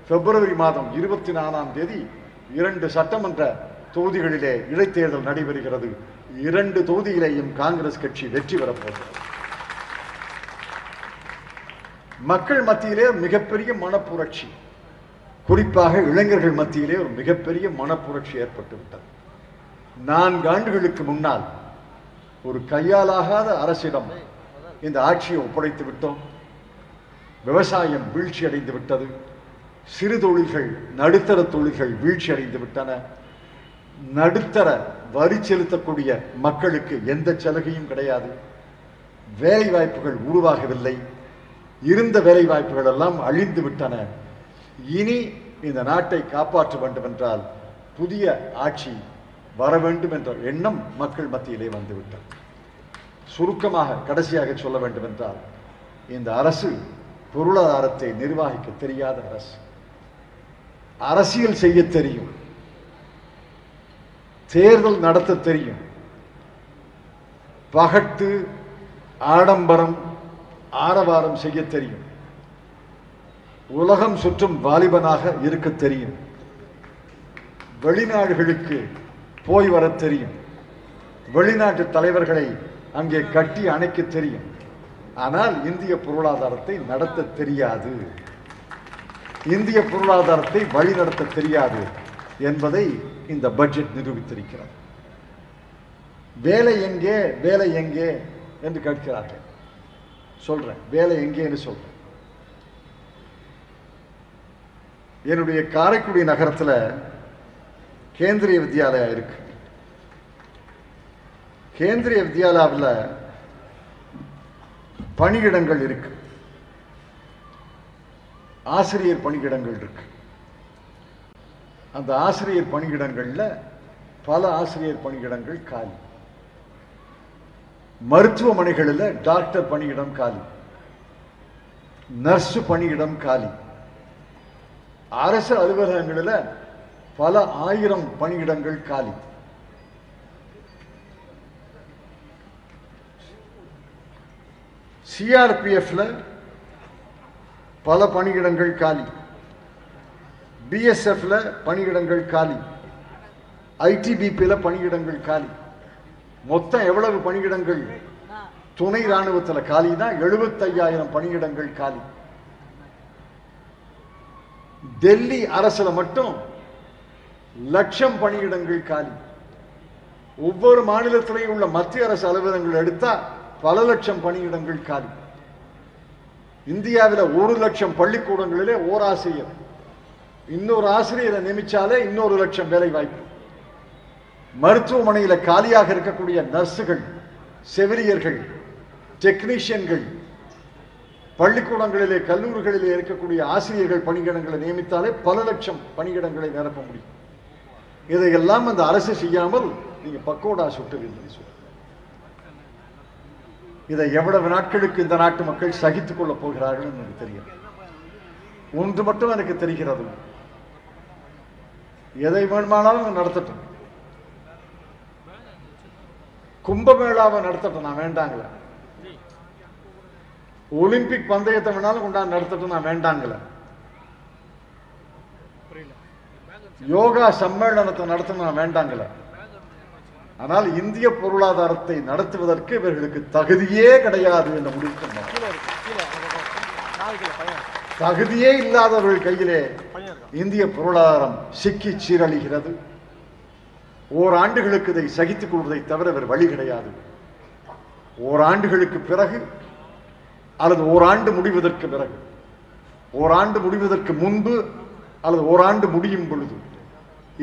பிப்ரவரி மாதம் 24ஆம் தேதி 2 சட்டமன்ற தொகுதிகளிலே இடைத்தேர்தல் நடைபெறுகிறது. 2 தொகுதியிலேயும் காங்கிரஸ் கட்சி வெற்றி பெறப்போகிறது. மக்கள் மத்தியிலே மிகப்பெரிய மனப்புரட்சி, குறிப்பாக இளைஞர்கள் மத்தியிலே ஒரு மிகப்பெரிய மனப்புரட்சி ஏற்பட்டு விட்டது. 4 ஆண்டுகளுக்கு முன்னால் ஒரு கையாலாகாத அரசிடம் இந்த ஆட்சியை ஒப்படைத்து விட்டோம். விவசாயம் வீழ்ச்சி அடைந்து விட்டது. சிறு தொழில்கள், நடுத்தர தொழில்கள் வீழ்ச்சி அடைந்து விட்டன. நடுத்தர வரி செலுத்தக்கூடிய மக்களுக்கு எந்த சலுகையும் கிடையாது. வேலை வாய்ப்புகள் உருவாகவில்லை. இருந்த வேலை வாய்ப்புகள் எல்லாம் அழிந்து விட்டன. இனி இந்த நாட்டை காப்பாற்ற வேண்டும் என்றால் புதிய ஆட்சி வர வேண்டும் என்ற எண்ணம் மக்கள் மத்தியிலே வந்துவிட்டது. சுருக்கமாக கடைசியாக சொல்ல வேண்டும் என்றால், இந்த அரசு பொருளாதாரத்தை நிர்வகிக்க தெரியாத அரசு. அரசியல் செய்ய தெரியும், தேர்தல் நடத்த தெரியும், பகட்டு ஆடம்பரம் ஆரவாரம் செய்ய தெரியும், உலகம் சுற்றும் வாலிபனாக இருக்க தெரியும், வெளிநாடுகளுக்கு போய் வர தெரியும், வெளிநாட்டு தலைவர்களை அங்கே கட்டி அணைக்க தெரியும். ஆனால் இந்திய பொருளாதாரத்தை நடத்த தெரியாது, இந்திய பொருளாதாரத்தை வழிநடத்த தெரியாது என்பதை இந்த பட்ஜெட் நிரூபித்திருக்கிறது. வேலை எங்கே, வேலை எங்கே என்று கேட்கிறார்கள். சொல்றேன், வேலை எங்கேன்னு சொல்றேன். என்னுடைய காரைக்குடி நகரத்தில் கேந்திரிய வித்யாலயா இருக்கு. கேந்திரிய வித்யாலயாவில் பணியிடங்கள் இருக்கு, ஆசிரியர் பணியிடங்கள் இருக்கு. அந்த ஆசிரியர் பணியிடங்கள்ல பல ஆசிரியர் பணியிடங்கள் காலி. மருத்துவமனைகளில் டாக்டர் பணியிடம் காலி, நர்ஸ் பணியிடம் காலி. அரசு அலுவலகங்களில் பல ஆயிரம் பணியிடங்கள் காலி. சிஆர்பிஎஃப்ல பல பணியிடங்கள் காலி, பிஎஸ்எஃப்ல பணியிடங்கள் காலி, ஐடிபிபில பணியிடங்கள் காலி. மொத்தம் எவ்வளவு பணியிடங்கள் துணை ராணுவத்தில் காலினா 75,000 பணியிடங்கள் காலி. டெல்லி அரசுல மட்டும் லட்சம் பணியிடங்கள் காலி. ஒவ்வொரு மாநிலத்திலேயும் உள்ள மத்திய அரசு அலுவலகங்கள் எடுத்தா பல லட்சம் பணியிடங்கள் காலி. இந்தியாவில் 1 லட்சம் பள்ளிக்கூடங்களிலே ஓர் ஆசிரியர், இன்னொரு ஆசிரியரை நியமிச்சாலே 1,00,000 வேலை வாய்ப்பு. மருத்துவமனையில் காலியாக இருக்கக்கூடிய நர்ஸுகள், செவிலியர்கள், டெக்னீஷியன்கள், பள்ளிக்கூடங்களிலே கல்லூரிகளிலே இருக்கக்கூடிய ஆசிரியர்கள் பணியிடங்களை நியமித்தாலே பல லட்சம் பணியிடங்களை நிரப்ப முடியும். இதையெல்லாம் அந்த அரசு செய்யாமல் நீங்க பக்கோடா சுட்டுவீர்கள் சொல்ல. இதை எவ்வளவு நாட்களுக்கு இந்த நாட்டு மக்கள் சகித்துக் கொள்ளப் போகிறார்கள் எனக்கு தெரியும். ஒன்று மட்டும் எனக்கு தெரிகிறது, எதை வேணுமானாலும் நடத்தட்டும், கும்பமேளாவை நடத்தட்டும், நான் வேண்டாங்கள. ஒலிம்பிக் பந்தயத்தை வேணாலும் கொண்டாந்து நடத்தட்டும், நான் வேண்டாங்கள. யோகா சம்மேளனத்தை நடத்தணும், நான் வேண்டாங்கள. ஆனால் இந்திய பொருளாதாரத்தை நடத்துவதற்கு இவர்களுக்கு தகுதியே கிடையாது என்ற முடிவுக்கு தகுதியே இல்லாதவர்கள் கையிலே இந்திய பொருளாதாரம் சிக்கி சீரழிகிறது. ஓராண்டுகளுக்கு இதை சகித்துக் கொள்வதை தவிர வேறு வழி கிடையாது. ஓராண்டுகளுக்கு பிறகு அல்லது ஓராண்டு முடிவதற்கு பிறகு, ஓராண்டு முடிவதற்கு முன்பு அல்லது ஓராண்டு முடியும் பொழுது,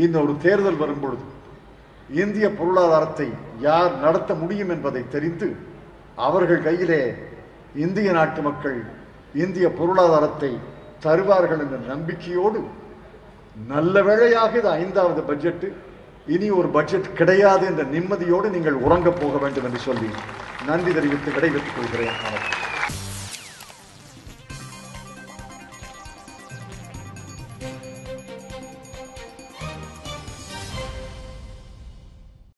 இன்னொரு தேர்தல் வரும் பொழுது இந்திய பொருளாதாரத்தை யார் நடத்த முடியும் என்பதை தெரிந்து அவர்கள் கையிலே இந்திய நாட்டு மக்கள் இந்திய பொருளாதாரத்தை தருவார்கள் என்ற நம்பிக்கையோடு, நல்ல வேளையாக இது 5வது பட்ஜெட், இனி ஒரு பட்ஜெட் கிடையாது என்ற நிம்மதியோடு நீங்கள் உறங்கப் போக வேண்டும் என்று சொல்லி நன்றி தெரிவித்து விடைபெற்றுக் கொள்கிறேன்.